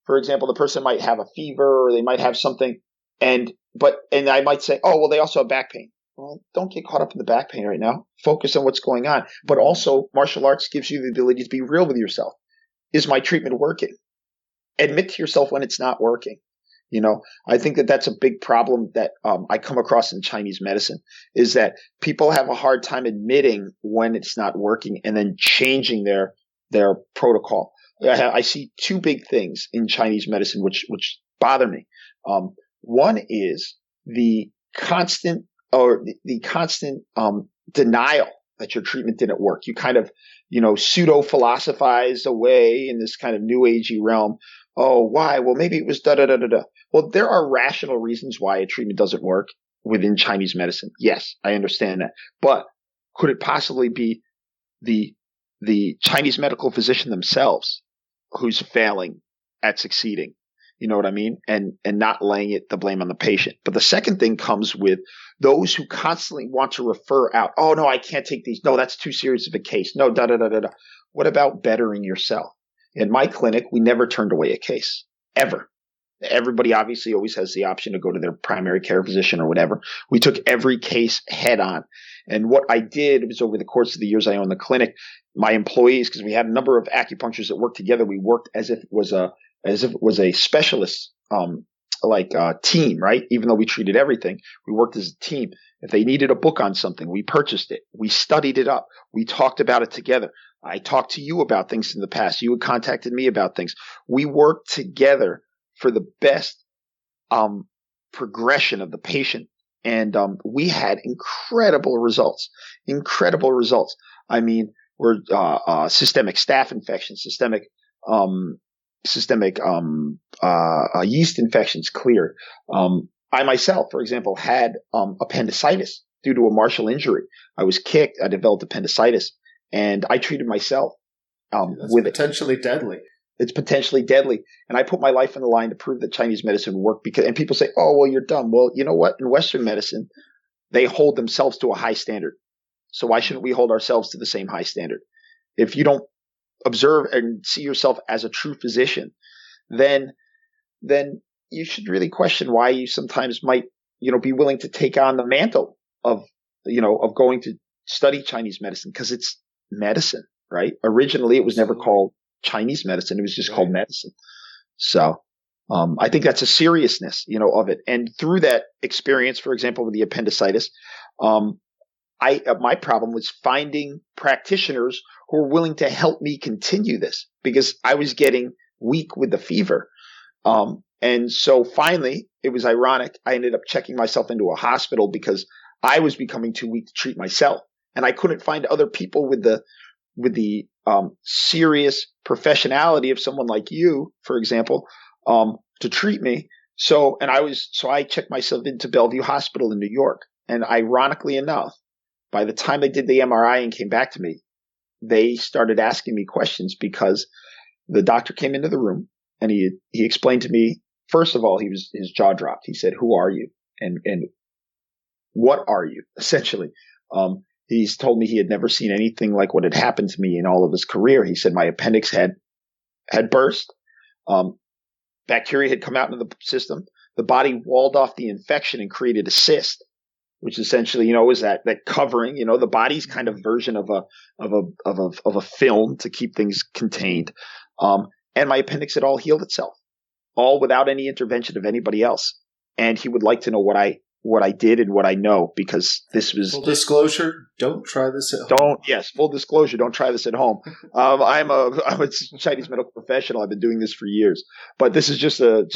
B: for example, the person might have a fever or they might have something and I might say, oh, well, they also have back pain. Well, don't get caught up in the back pain right now. Focus on what's going on. But also martial arts gives you the ability to be real with yourself. Is my treatment working? admit to yourself when it's not working. I think that that's a big problem that I come across in Chinese medicine, is that people have a hard time admitting when it's not working and then changing their protocol. I see two big things in Chinese medicine which bother me. One is the constant denial that your treatment didn't work. You kind of, pseudo philosophize away in this kind of new agey realm. Oh, why? Well, maybe it was da da da da da. Well, there are rational reasons why a treatment doesn't work within Chinese medicine. Yes, I understand that. But could it possibly be the Chinese medical physician themselves who's failing at succeeding? You know what I mean? And not laying the blame on the patient. But the second thing comes with those who constantly want to refer out. Oh, no, I can't take these. No, that's too serious of a case. No, da da da da da. What about bettering yourself? In my clinic, we never turned away a case, ever. Everybody obviously always has the option to go to their primary care physician or whatever. We took every case head on. And what I did was, over the course of the years I owned the clinic, my employees, because we had a number of acupuncturists that worked together, we worked as if it was a specialist team, right? Even though we treated everything, we worked as a team. If they needed a book on something, we purchased it. We studied it up. We talked about it together. I talked to you about things in the past. You had contacted me about things. We worked together for the best progression of the patient. And we had incredible results. Incredible results. I mean, we're systemic staph infections, systemic yeast infections cleared. I myself, for example, had appendicitis due to a martial injury. I was kicked. I developed appendicitis, and I treated myself with
A: potentially deadly.
B: It's potentially deadly, and I put my life on the line to prove that Chinese medicine worked. And people say, "Oh, well, you're dumb." Well, you know what? In Western medicine, they hold themselves to a high standard. So why shouldn't we hold ourselves to the same high standard? If you don't observe and see yourself as a true physician, then you should really question why you sometimes might, be willing to take on the mantle of going to study Chinese medicine, because it's medicine, right? Originally, it was never called Chinese medicine. It was just called medicine. So, I think that's a seriousness, of it. And through that experience, for example, with the appendicitis, my problem was finding practitioners who were willing to help me continue this, because I was getting weak with the fever. And so finally, it was ironic. I ended up checking myself into a hospital because I was becoming too weak to treat myself. And I couldn't find other people with the serious professionality of someone like you, for example, to treat me. So I checked myself into Bellevue Hospital in New York. And ironically enough, by the time they did the MRI and came back to me, they started asking me questions, because the doctor came into the room and he explained to me, first of all, his jaw dropped. He said, "Who are you? And what are you?" Essentially. He's told me he had never seen anything like what had happened to me in all of his career. He said my appendix had burst. Bacteria had come out into the system. The body walled off the infection and created a cyst, which essentially, is that covering, the body's kind of version of a film to keep things contained. And my appendix had all healed itself, all without any intervention of anybody else. And he would like to know what I did and what I know, because this was
A: full disclosure. Don't try this at home.
B: Full disclosure. Don't try this at home. I'm a Chinese medical professional. I've been doing this for years, but this is just a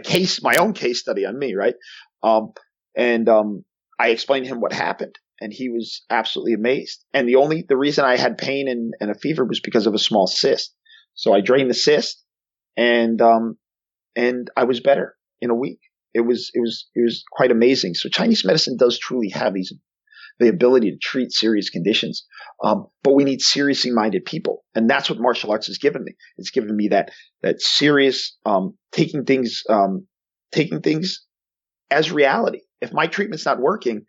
B: case, my own case study on me. Right. I explained to him what happened, and he was absolutely amazed. And the reason I had pain and a fever was because of a small cyst. So I drained the cyst, and I was better in a week. It was quite amazing. So Chinese medicine does truly have the ability to treat serious conditions. But we need seriously minded people. And that's what martial arts has given me. It's given me that serious, taking things as reality. If my treatment's not working,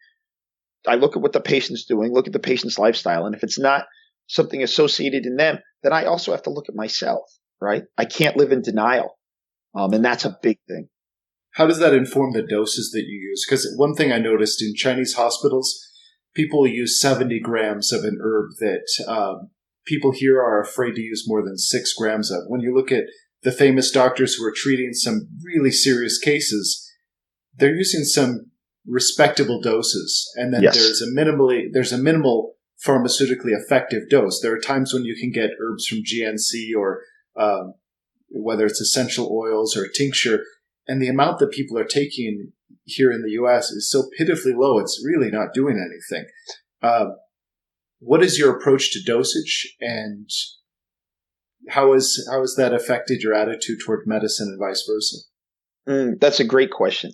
B: I look at what the patient's doing, look at the patient's lifestyle. And if it's not something associated in them, then I also have to look at myself, right? I can't live in denial. And that's a big thing.
A: How does that inform the doses that you use? Because one thing I noticed in Chinese hospitals, people use 70 grams of an herb that people here are afraid to use more than 6 grams of. When you look at the famous doctors who are treating some really serious cases, they're using some respectable doses, and then
B: Yes.
A: there's a minimal pharmaceutically effective dose. There are times when you can get herbs from GNC or whether it's essential oils or a tincture, and the amount that people are taking here in the U.S. is so pitifully low, it's really not doing anything. What is your approach to dosage, and how has that affected your attitude toward medicine and vice versa?
B: That's a great question.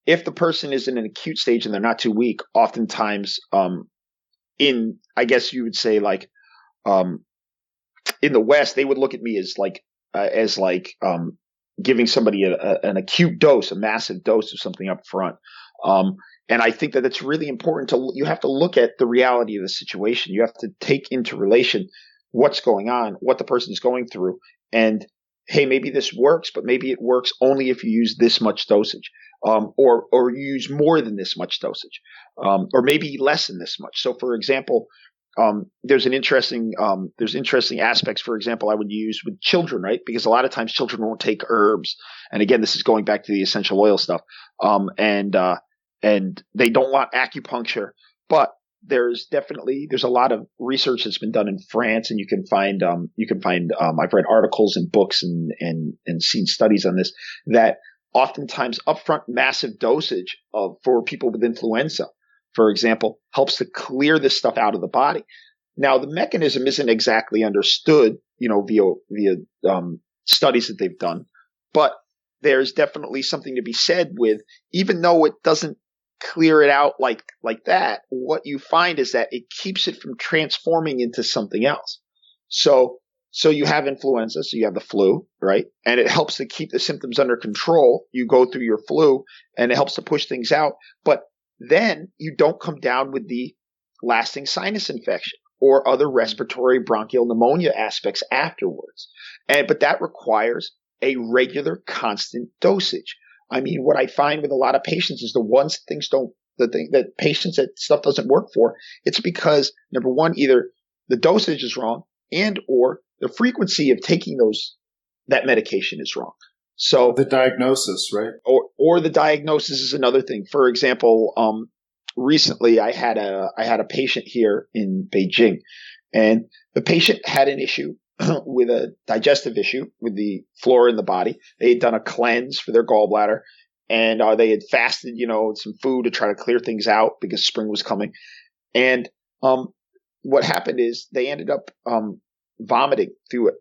B: If the person is in an acute stage and they're not too weak, oftentimes, I guess you would say like, in the West, they would look at me as giving somebody an acute dose, a massive dose of something up front. And I think that it's really important you have to look at the reality of the situation. You have to take into relation what's going on, what the person is going through, and hey, maybe this works, but maybe it works only if you use this much dosage, or you use more than this much dosage, or maybe less than this much. So, for example, there's interesting aspects. For example, I would use with children, right? Because a lot of times children won't take herbs, and again, this is going back to the essential oil stuff, and they don't want acupuncture, but there's a lot of research that's been done in France, and you can find I've read articles and books and seen studies on this, that oftentimes upfront massive dosage for people with influenza, for example, helps to clear this stuff out of the body. Now, the mechanism isn't exactly understood, via studies that they've done, but there's definitely something to be said with, even though it doesn't clear it out like that, what you find is that it keeps it from transforming into something else. So you have influenza, so you have the flu, right? And it helps to keep the symptoms under control. You go through your flu and it helps to push things out, but then you don't come down with the lasting sinus infection or other respiratory bronchial pneumonia aspects afterwards. But that requires a regular, constant dosage. I mean, what I find with a lot of patients is that patients that stuff doesn't work for, it's because, number one, either the dosage is wrong and or the frequency of taking that medication is wrong. So
A: the diagnosis, right?
B: Or the diagnosis is another thing. For example, recently I had a patient here in Beijing, and the patient had an issue with a digestive issue with the flora in the body. They had done a cleanse for their gallbladder, and they had fasted, some food to try to clear things out because spring was coming. And what happened is they ended up vomiting through it,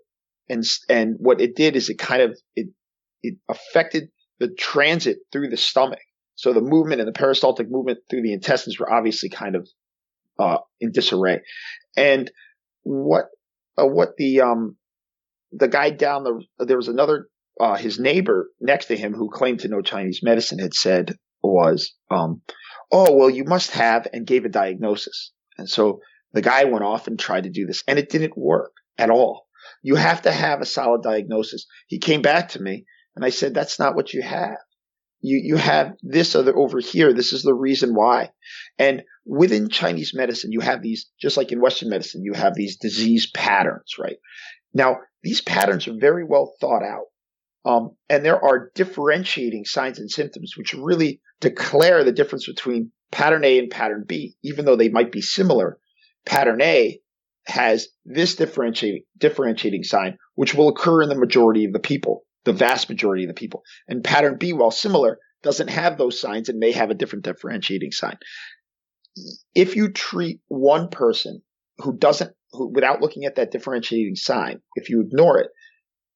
B: and what it did is it affected the transit through the stomach. So the movement and the peristaltic movement through the intestines were obviously kind of in disarray. And what the guy there was another, his neighbor next to him who claimed to know Chinese medicine had said was, oh, well, you must have, and gave a diagnosis. And so the guy went off and tried to do this, and it didn't work at all. You have to have a solid diagnosis. He came back to me and I said, that's not what you have. You have this other over here. This is the reason why. And within Chinese medicine, you have these, just like in Western medicine, you have these disease patterns, right? Now, these patterns are very well thought out. And there are differentiating signs and symptoms which really declare the difference between pattern A and pattern B. Even though they might be similar, pattern A has this differentiating sign, which will occur in the majority of the people, the vast majority of the people. And pattern B, while similar, doesn't have those signs and may have a different differentiating sign. If you treat one person without looking at that differentiating sign, if you ignore it,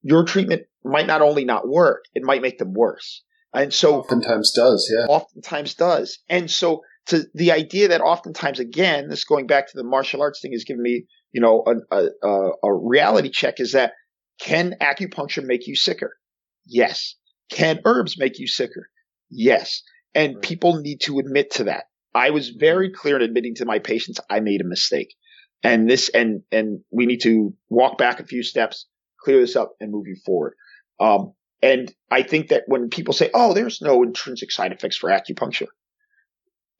B: your treatment might not only not work, it might make them worse. And so
A: oftentimes does, yeah.
B: Oftentimes does. And so to the idea that oftentimes, again, this going back to the martial arts thing, has given me, a reality check, is that, can acupuncture make you sicker? Yes. Can herbs make you sicker? Yes. And people need to admit to that. I was very clear in admitting to my patients I made a mistake. And we need to walk back a few steps, clear this up, and move you forward. And I think that when people say, oh, there's no intrinsic side effects for acupuncture,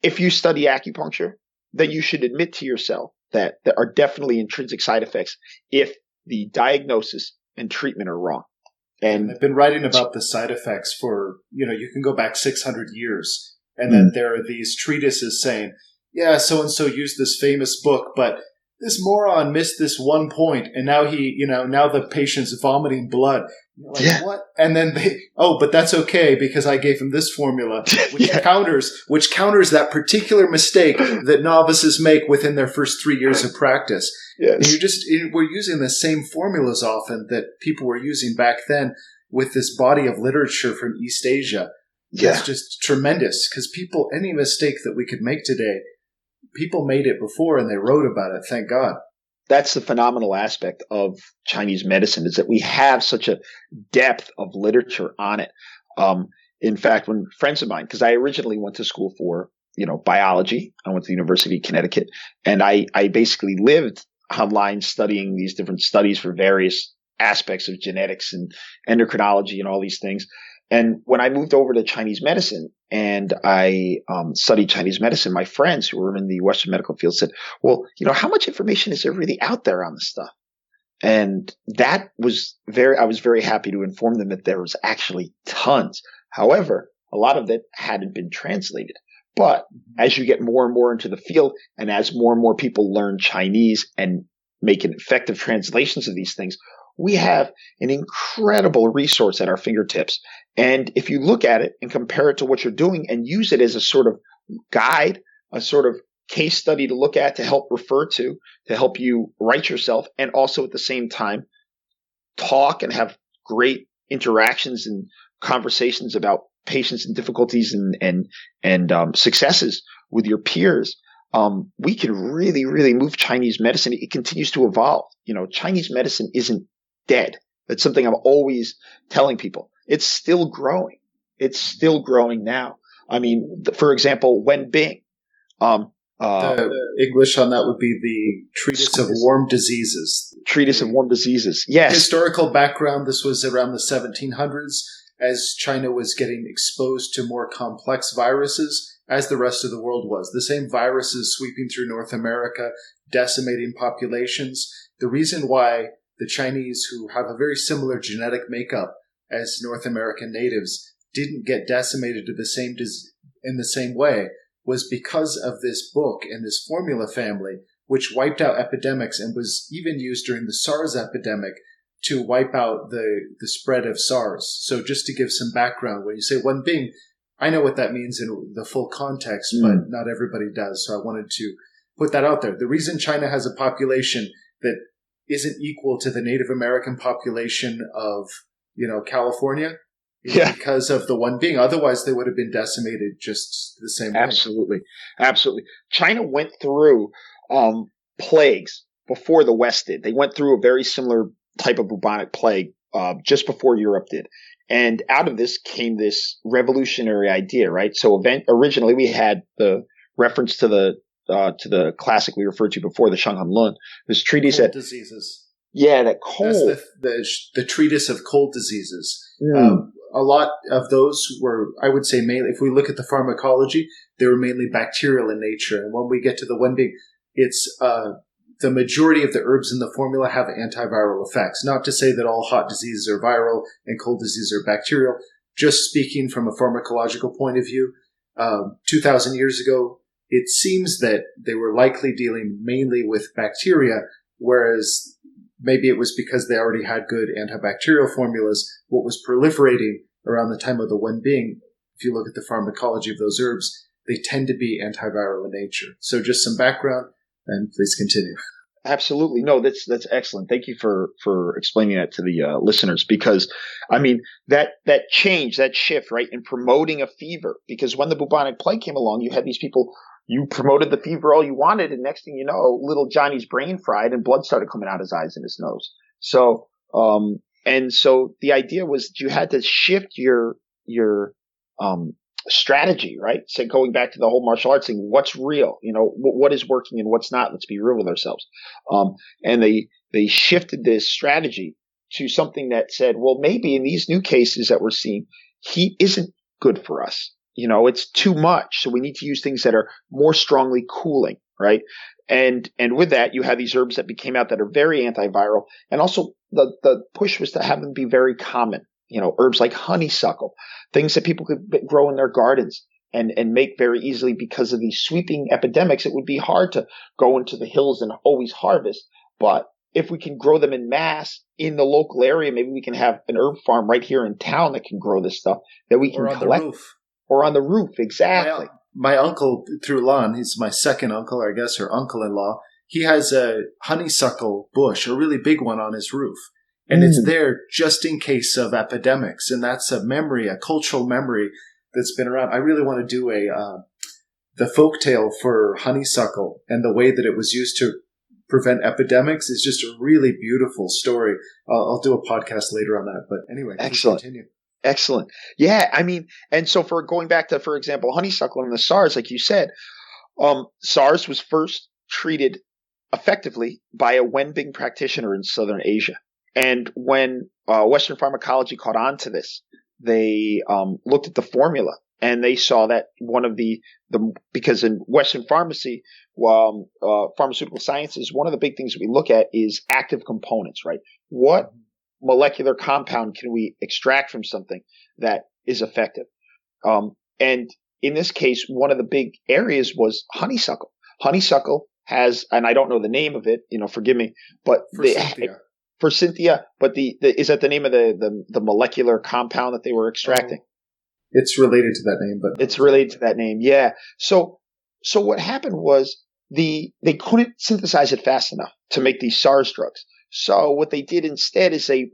B: if you study acupuncture, then you should admit to yourself that there are definitely intrinsic side effects if the diagnosis and treatment are wrong. And
A: they've been writing about the side effects for, you can go back 600 years. And then there are these treatises saying, yeah, so-and-so used this famous book, but this moron missed this one point, and now now the patient's vomiting blood. You're like, what? And then but that's okay because I gave him this formula, which counters that particular mistake that novices make within their first 3 years of practice.
B: Yes.
A: And we're using the same formulas often that people were using back then with this body of literature from East Asia. It's just tremendous because any mistake that we could make today, people made it before and they wrote about it. Thank God.
B: That's the phenomenal aspect of Chinese medicine, is that we have such a depth of literature on it. In fact, when friends of mine, because I originally went to school for, biology, I went to the University of Connecticut, and I basically lived online studying these different studies for various aspects of genetics and endocrinology and all these things. And when I moved over to Chinese medicine and I studied Chinese medicine, my friends who were in the Western medical field said, well, how much information is there really out there on this stuff? And I was very happy to inform them that there was actually tons. However, a lot of it hadn't been translated. But as you get more and more into the field, and as more and more people learn Chinese and make effective translations of these things, we have an incredible resource at our fingertips. And if you look at it and compare it to what you're doing and use it as a sort of guide, a sort of case study to look at, to help refer to help you write yourself, and also at the same time talk and have great interactions and conversations about patients and difficulties and successes with your peers, we can really, really move Chinese medicine. It continues to evolve. Chinese medicine isn't dead. That's something I'm always telling people. It's still growing. It's still growing now. I mean, for example, Wenbing.
A: The English on that would be the Treatise of Warm Diseases.
B: Treatise of Warm Diseases, yes.
A: Historical background, this was around the 1700s as China was getting exposed to more complex viruses as the rest of the world was. The same viruses sweeping through North America, decimating populations. The reason why the Chinese, who have a very similar genetic makeup as North American natives, didn't get decimated in the same way was because of this book and this formula family, which wiped out epidemics and was even used during the SARS epidemic to wipe out the spread of SARS. So just to give some background, when you say Wenbing, I know what that means in the full context, but not everybody does. So I wanted to put that out there. The reason China has a population that isn't equal to the Native American population of, California is because of the Wenbing. Otherwise, they would have been decimated just the same way.
B: Absolutely. Absolutely. China went through plagues before the West did. They went through a very similar type of bubonic plague just before Europe did. And out of this came this revolutionary idea, right? So originally we had the reference to the classic we referred to before, the Shang Han Lun, this treatise
A: cold diseases.
B: Yeah, that cold.
A: That's the treatise of cold diseases. A lot of those were, I would say, mainly, if we look at the pharmacology, they were mainly bacterial in nature. And when we get to the Wenbing, it's the majority of the herbs in the formula have antiviral effects. Not to say that all hot diseases are viral and cold diseases are bacterial. Just speaking from a pharmacological point of view, 2,000 years ago, it seems that they were likely dealing mainly with bacteria, whereas maybe it was because they already had good antibacterial formulas. What was proliferating around the time of the Wenbing, if you look at the pharmacology of those herbs, they tend to be antiviral in nature. So just some background, and please continue.
B: Absolutely. No, that's excellent. Thank you for explaining that to the listeners, because I mean, that change, that shift, right, in promoting a fever, because when the bubonic plague came along, you had these people, you promoted the fever all you wanted, and next thing you know, little Johnny's brain fried and blood started coming out his eyes and his nose. So, and so the idea was you had to shift your strategy, right? So going back to the whole martial arts thing, what's real? What is working and what's not? Let's be real with ourselves. And they shifted this strategy to something that said, well, maybe in these new cases that we're seeing, heat isn't good for us. It's too much. So we need to use things that are more strongly cooling, right? And with that, you have these herbs that became out that are very antiviral and also the push was to have them be very common. Herbs like honeysuckle, things that people could grow in their gardens and make very easily. Because of these sweeping epidemics, it would be hard to go into the hills and always harvest. But if we can grow them in mass in the local area, maybe we can have an herb farm right here in town that can grow this stuff that we can collect.
A: Or on the roof.
B: Or on the roof, exactly.
A: My uncle through Lon, he's my second uncle, or I guess her uncle-in-law. He has a honeysuckle bush, a really big one on his roof. And it's there just in case of epidemics. And that's a memory, a cultural memory that's been around. I really want to do the folktale for honeysuckle, and the way that it was used to prevent epidemics is just a really beautiful story. I'll do a podcast later on that. But anyway,
B: excellent.
A: Continue.
B: Excellent. Yeah, I mean, and so for going back to, for example, honeysuckle and the SARS, like you said, SARS was first treated effectively by a Wenbing practitioner in Southern Asia. And when Western pharmacology caught on to this, they looked at the formula, and they saw that one of the because in Western pharmacy, pharmaceutical sciences, one of the big things we look at is active components, right? What molecular compound can we extract from something that is effective? And in this case, one of the big areas was honeysuckle. Honeysuckle has, and I don't know the name of it, forgive me, but for Cynthia, but is that the name of the molecular compound that they were extracting?
A: It's related to that name, but
B: it's related to that name. Yeah. So what happened was they couldn't synthesize it fast enough to make these SARS drugs. So what they did instead is they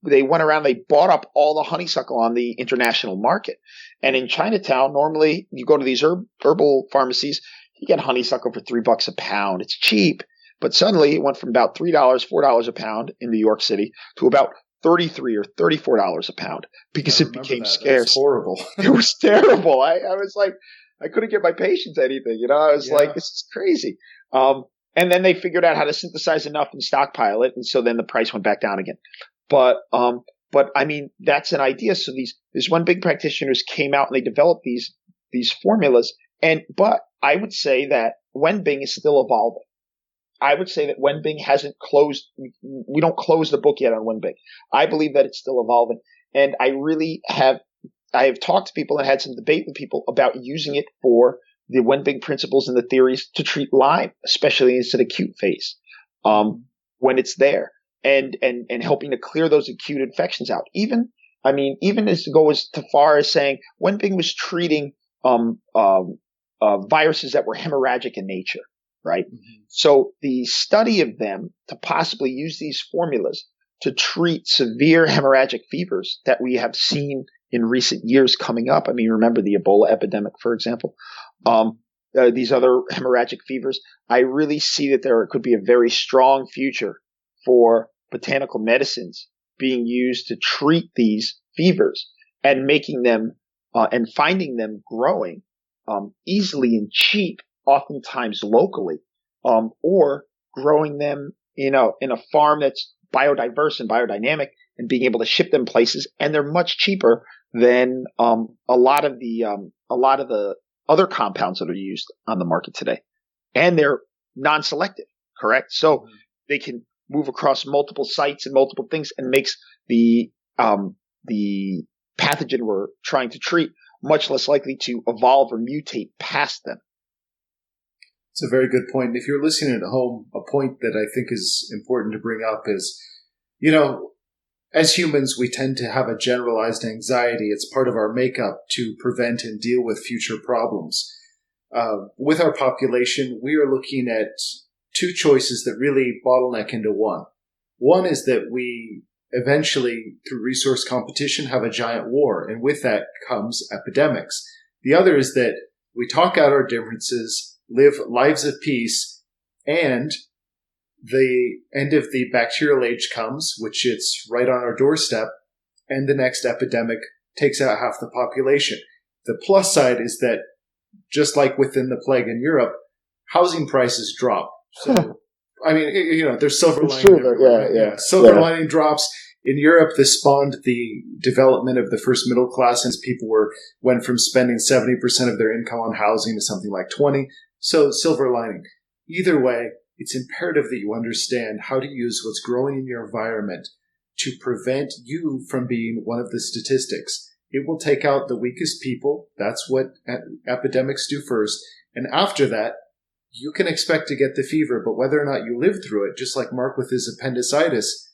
B: went around, they bought up all the honeysuckle on the international market. And in Chinatown, normally you go to these herbal pharmacies, you get honeysuckle for $3 a pound. It's cheap. But suddenly it went from about $3, $4 a pound in New York City to about $33 or $34 a pound because it became scarce.
A: It was horrible.
B: It was terrible. I was like, I couldn't get my patients anything. I was like, this is crazy. And then they figured out how to synthesize enough and stockpile it. And so then the price went back down again. But I mean, that's an idea. So these Wenbing practitioners came out and they developed these formulas. But I would say that Wenbing is still evolving. I would say that Wenbing hasn't closed. We don't close the book yet on Wenbing. I believe that it's still evolving. And I have talked to people and had some debate with people about using it for the Wenbing principles and the theories to treat Lyme, especially in its acute phase, when it's there, and helping to clear those acute infections out. Even as to go as far as saying Wenbing was treating viruses that were hemorrhagic in nature, right? Mm-hmm. So the study of them to possibly use these formulas to treat severe hemorrhagic fevers that we have seen in recent years coming up. I mean, remember the Ebola epidemic, for example. These other hemorrhagic fevers, I really see that there could be a very strong future for botanical medicines being used to treat these fevers and making them and finding them growing easily and cheap, oftentimes locally, or growing them in a farm that's biodiverse and biodynamic and being able to ship them places. And they're much cheaper than a lot of the other compounds that are used on the market today. And they're non-selective, correct? So they can move across multiple sites and multiple things and makes the pathogen we're trying to treat much less likely to evolve or mutate past them.
A: It's a very good point. If you're listening at home, a point that I think is important to bring up is, as humans, we tend to have a generalized anxiety. It's part of our makeup to prevent and deal with future problems. With our population, we are looking at two choices that really bottleneck into one. One is that we eventually, through resource competition, have a giant war, and with that comes epidemics. The other is that we talk out our differences, live lives of peace, and the end of the bacterial age comes, which it's right on our doorstep, and the next epidemic takes out half the population. The plus side is that, just like within the plague in Europe, housing prices drop. So, I mean, there's silver lining. True, yeah. Silver lining drops. In Europe, this spawned the development of the first middle class, since people went from spending 70% of their income on housing to something like 20%. So, silver lining. Either way, it's imperative that you understand how to use what's growing in your environment to prevent you from being one of the statistics. It will take out the weakest people. That's what epidemics do first. And after that, you can expect to get the fever, but whether or not you live through it, just like Mark with his appendicitis,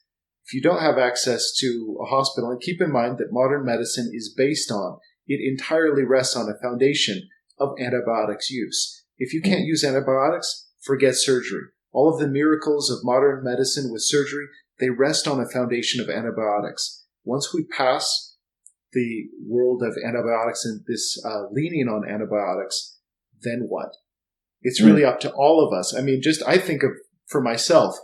A: if you don't have access to a hospital, and keep in mind that modern medicine is based on, it entirely rests on a foundation of antibiotics use. If you can't use antibiotics, forget surgery. All of the miracles of modern medicine with surgery, they rest on a foundation of antibiotics. Once we pass the world of antibiotics and this leaning on antibiotics, then what? It's really up to all of us. I mean, I think of, for myself,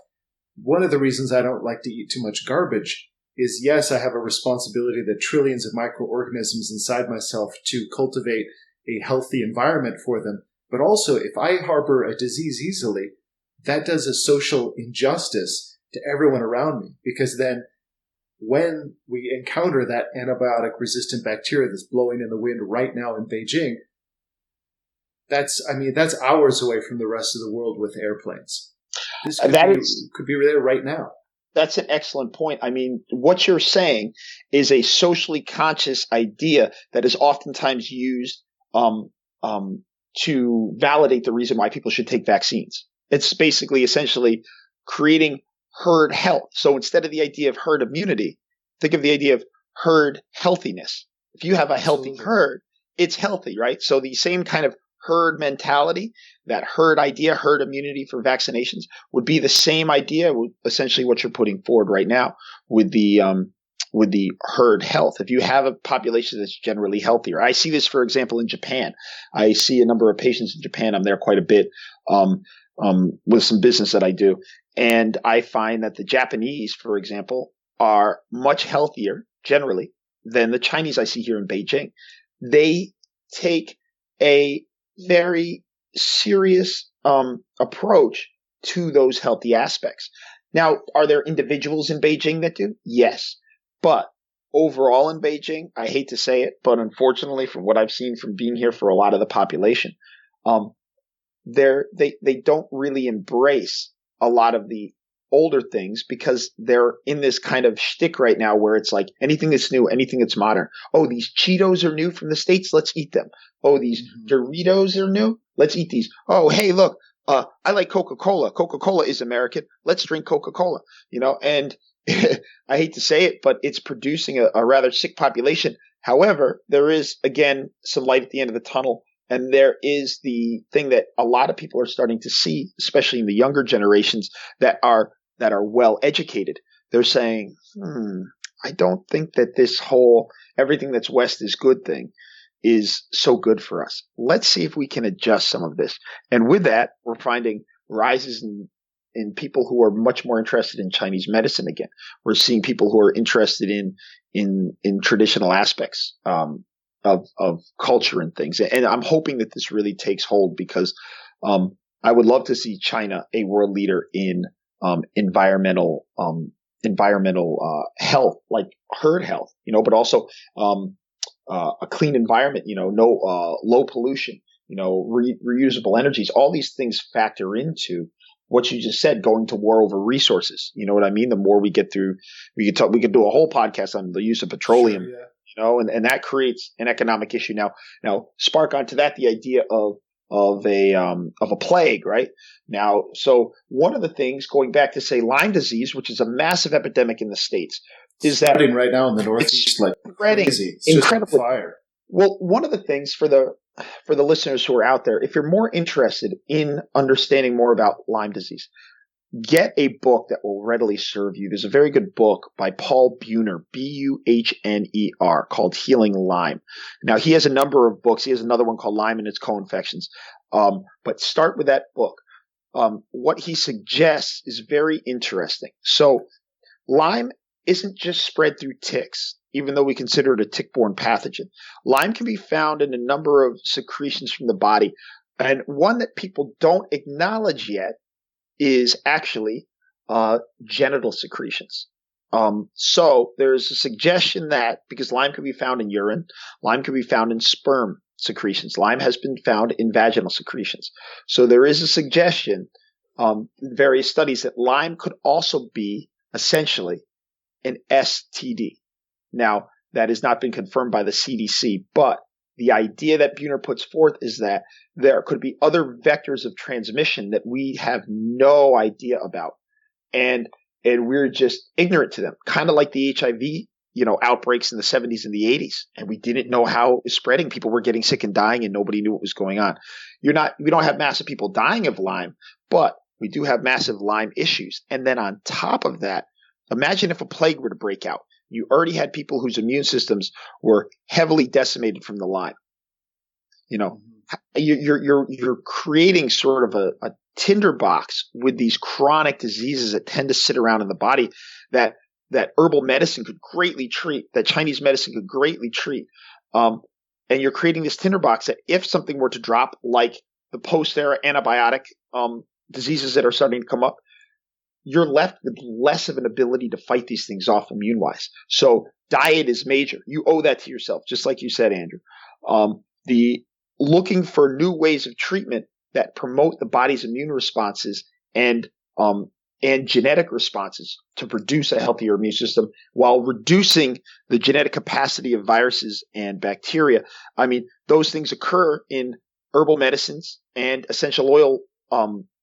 A: one of the reasons I don't like to eat too much garbage is, yes, I have a responsibility that trillions of microorganisms inside myself to cultivate a healthy environment for them. But also, if I harbor a disease easily, that does a social injustice to everyone around me. Because then when we encounter that antibiotic-resistant bacteria that's blowing in the wind right now in Beijing, that's hours away from the rest of the world with airplanes. This could be there right now.
B: That's an excellent point. I mean, what you're saying is a socially conscious idea that is oftentimes used to validate the reason why people should take vaccines. It's basically essentially creating herd health. So instead of the idea of herd immunity, think of the idea of herd healthiness. If you have a healthy herd, it's healthy, right? So the same kind of herd mentality, that herd idea, herd immunity for vaccinations, would be the same idea, essentially what you're putting forward right now with the herd health. If you have a population that's generally healthier, I see this, for example, in Japan. I see a number of patients in Japan. I'm there quite a bit with some business that I do, and I find that the Japanese, for example, are much healthier generally than the Chinese I see here in Beijing. They take a very serious approach to those healthy aspects. Now, are there individuals in Beijing that do? Yes. But overall in Beijing, I hate to say it, but unfortunately from what I've seen from being here for a lot of the population, they don't really embrace a lot of the older things because they're in this kind of shtick right now where it's like anything that's new, anything that's modern. Oh, these Cheetos are new from the States. Let's eat them. Oh, these Doritos are new. Let's eat these. Oh, hey, look, I like Coca-Cola. Coca-Cola is American. Let's drink Coca-Cola, and I hate to say it, but it's producing a rather sick population. However, there is, again, some light at the end of the tunnel. And there is the thing that a lot of people are starting to see, especially in the younger generations that are well educated. They're saying, I don't think that this whole everything that's West is good thing is so good for us. Let's see if we can adjust some of this. And with that, we're finding rises in people who are much more interested in Chinese medicine again. We're seeing people who are interested in traditional aspects of culture and things. And I'm hoping that this really takes hold because I would love to see China a world leader in environmental health, like herd health, but also a clean environment, no low pollution, reusable energies. All these things factor into what you just said, going to war over resources. You know what I mean? The more we get through, we could do a whole podcast on the use of petroleum. Sure, yeah. And that creates an economic issue. Now spark onto that the idea of a plague, right? Now, so one of the things, going back to say Lyme disease, which is a massive epidemic in the States, is that
A: spreading right now in the Northeast, like crazy. It's incredibly
B: just fire. Well, one of the things for the listeners who are out there, if you're more interested in understanding more about Lyme disease, get a book that will readily serve you. There's a very good book by Paul Buhner, Buhner, called Healing Lyme. Now, he has a number of books. He has another one called Lyme and its Co-Infections. But start with that book. What he suggests is very interesting. So Lyme isn't just spread through ticks, even though we consider it a tick-borne pathogen. Lyme can be found in a number of secretions from the body. And one that people don't acknowledge yet is actually genital secretions. So there's a suggestion that because Lyme can be found in urine, Lyme can be found in sperm secretions. Lyme has been found in vaginal secretions. So there is a suggestion various studies that Lyme could also be essentially an STD. Now, that has not been confirmed by the CDC, but the idea that Buhner puts forth is that there could be other vectors of transmission that we have no idea about. And we're just ignorant to them, kind of like the HIV, outbreaks in the 70s and the 80s. And we didn't know how it was spreading. People were getting sick and dying and nobody knew what was going on. We don't have massive people dying of Lyme, but we do have massive Lyme issues. And then on top of that, imagine if a plague were to break out. You already had people whose immune systems were heavily decimated from the Lyme. You're creating sort of a tinderbox with these chronic diseases that tend to sit around in the body that herbal medicine could greatly treat, that Chinese medicine could greatly treat. And you're creating this tinderbox that if something were to drop, like the post-era antibiotic diseases that are starting to come up, you're left with less of an ability to fight these things off immune-wise. So diet is major. You owe that to yourself, just like you said, Andrew. The looking for new ways of treatment that promote the body's immune responses and genetic responses to produce a healthier immune system while reducing the genetic capacity of viruses and bacteria. I mean, those things occur in herbal medicines and essential oil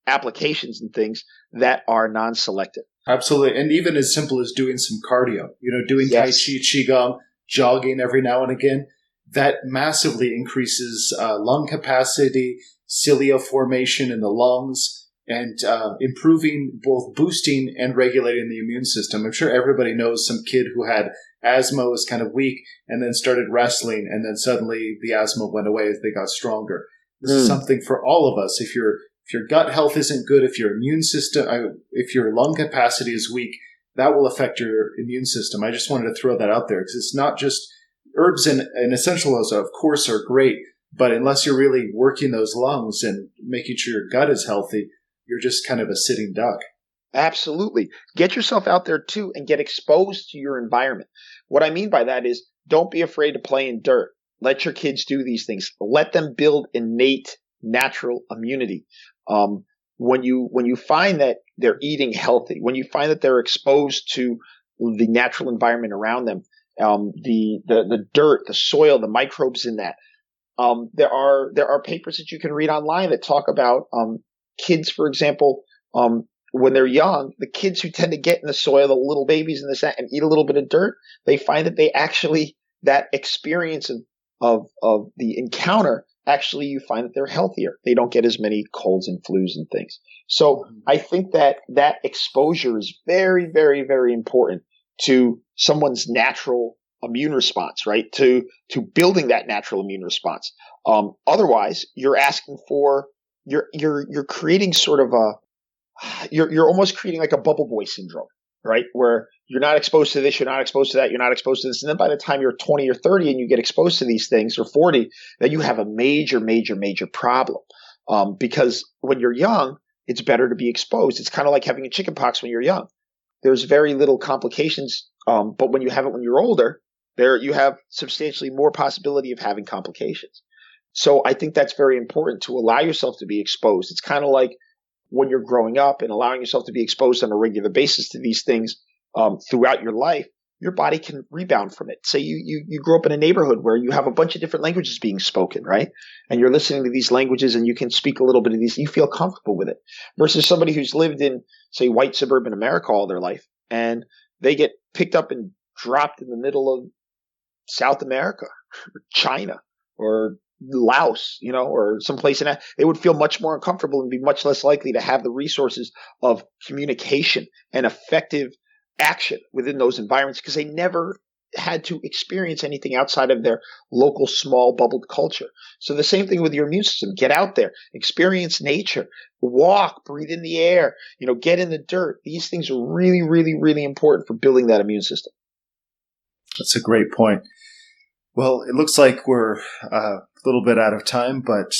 B: applications and things that are non-selective.
A: Absolutely. And even as simple as doing some cardio, doing Tai Chi, Qigong, jogging every now and again, that massively increases lung capacity, cilia formation in the lungs, and improving, both boosting and regulating the immune system. I'm sure everybody knows some kid who had asthma, was kind of weak, and then started wrestling, and then suddenly the asthma went away as they got stronger. This is something for all of us. If your gut health isn't good, if your immune system, if your lung capacity is weak, that will affect your immune system. I just wanted to throw that out there because it's not just herbs and essential oils, of course, are great, but unless you're really working those lungs and making sure your gut is healthy, you're just kind of a sitting duck.
B: Absolutely. Get yourself out there too and get exposed to your environment. What I mean by that is don't be afraid to play in dirt. Let your kids do these things. Let them build innate natural immunity. When you find that they're eating healthy, when you find that they're exposed to the natural environment around them, the dirt, the soil, the microbes in that, there are papers that you can read online that talk about kids, for example, when they're young, the kids who tend to get in the soil, the little babies and this that, and eat a little bit of dirt, they find that they actually, that experience of the encounter, actually you find that they're healthier. They don't get as many colds and flus and things. So I think that exposure is very, very, very important to someone's natural immune response, right? To building that natural immune response. Otherwise, you're asking for, you're creating sort of you're almost creating like a bubble boy syndrome, right? Where you're not exposed to this, you're not exposed to that, you're not exposed to this. And then by the time you're 20 or 30 and you get exposed to these things, or 40, then you have a major, major, major problem. Because when you're young, it's better to be exposed. It's kind of like having a chickenpox when you're young. There's very little complications. But when you have it when you're older, you have substantially more possibility of having complications. So I think that's very important, to allow yourself to be exposed. It's kind of like when you're growing up and allowing yourself to be exposed on a regular basis to these things throughout your life, your body can rebound from it. Say you grew up in a neighborhood where you have a bunch of different languages being spoken, right? And you're listening to these languages and you can speak a little bit of these, you feel comfortable with it. Versus somebody who's lived in, say, white suburban America all their life, and they get picked up and dropped in the middle of South America or China or Laos, or someplace in that, they would feel much more uncomfortable and be much less likely to have the resources of communication and effective action within those environments, because they never had to experience anything outside of their local small bubbled culture. So the same thing with your immune system. Get out there, experience nature, walk, breathe in the air, get in the dirt. These things are really, really, really important for building that immune system.
A: That's a great point. Well, it looks like we're a little bit out of time, but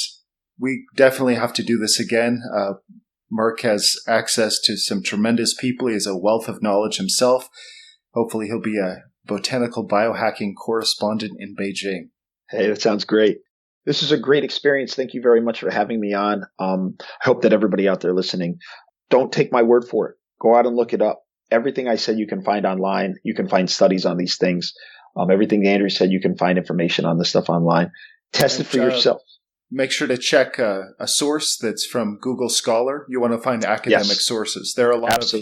A: we definitely have to do this again. Marc has access to some tremendous people. He has a wealth of knowledge himself. Hopefully he'll be a botanical biohacking correspondent in Beijing.
B: Hey, that sounds great. This is a great experience. Thank you very much for having me on. I hope that everybody out there listening don't take my word for it. Go out and look it up. Everything I said you can find online. You can find studies on these things. Everything Andrew said, you can find information on this stuff online. Test it for yourself.
A: Make sure to check a source that's from Google Scholar. You want to find academic sources. There are a lot of,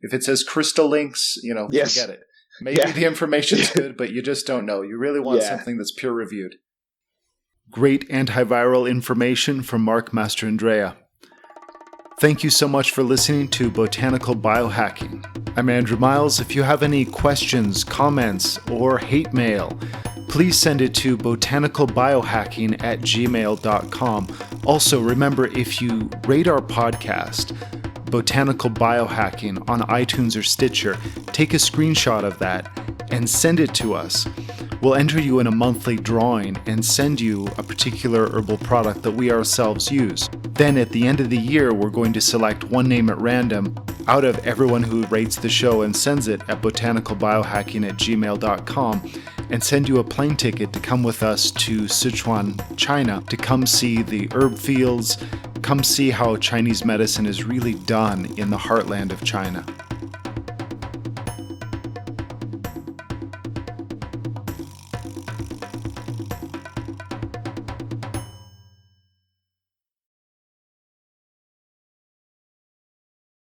A: if it says crystal links, forget it. Maybe the information's good, but you just don't know. You really want something that's peer reviewed. Great antiviral information from Marc Mastrandrea. Thank you so much for listening to Botanical Biohacking. I'm Andrew Miles. If you have any questions, comments, or hate mail, please send it to botanicalbiohacking@gmail.com. Also, remember, if you rate our podcast, Botanical Biohacking, on iTunes or Stitcher, take a screenshot of that and send it to us. We'll enter you in a monthly drawing and send you a particular herbal product that we ourselves use. Then at the end of the year, we're going to select one name at random out of everyone who rates the show and sends it at botanicalbiohacking@gmail.com and send you a plane ticket to come with us to Sichuan, China, to come see the herb fields, come see how Chinese medicine is really done in the heartland of China.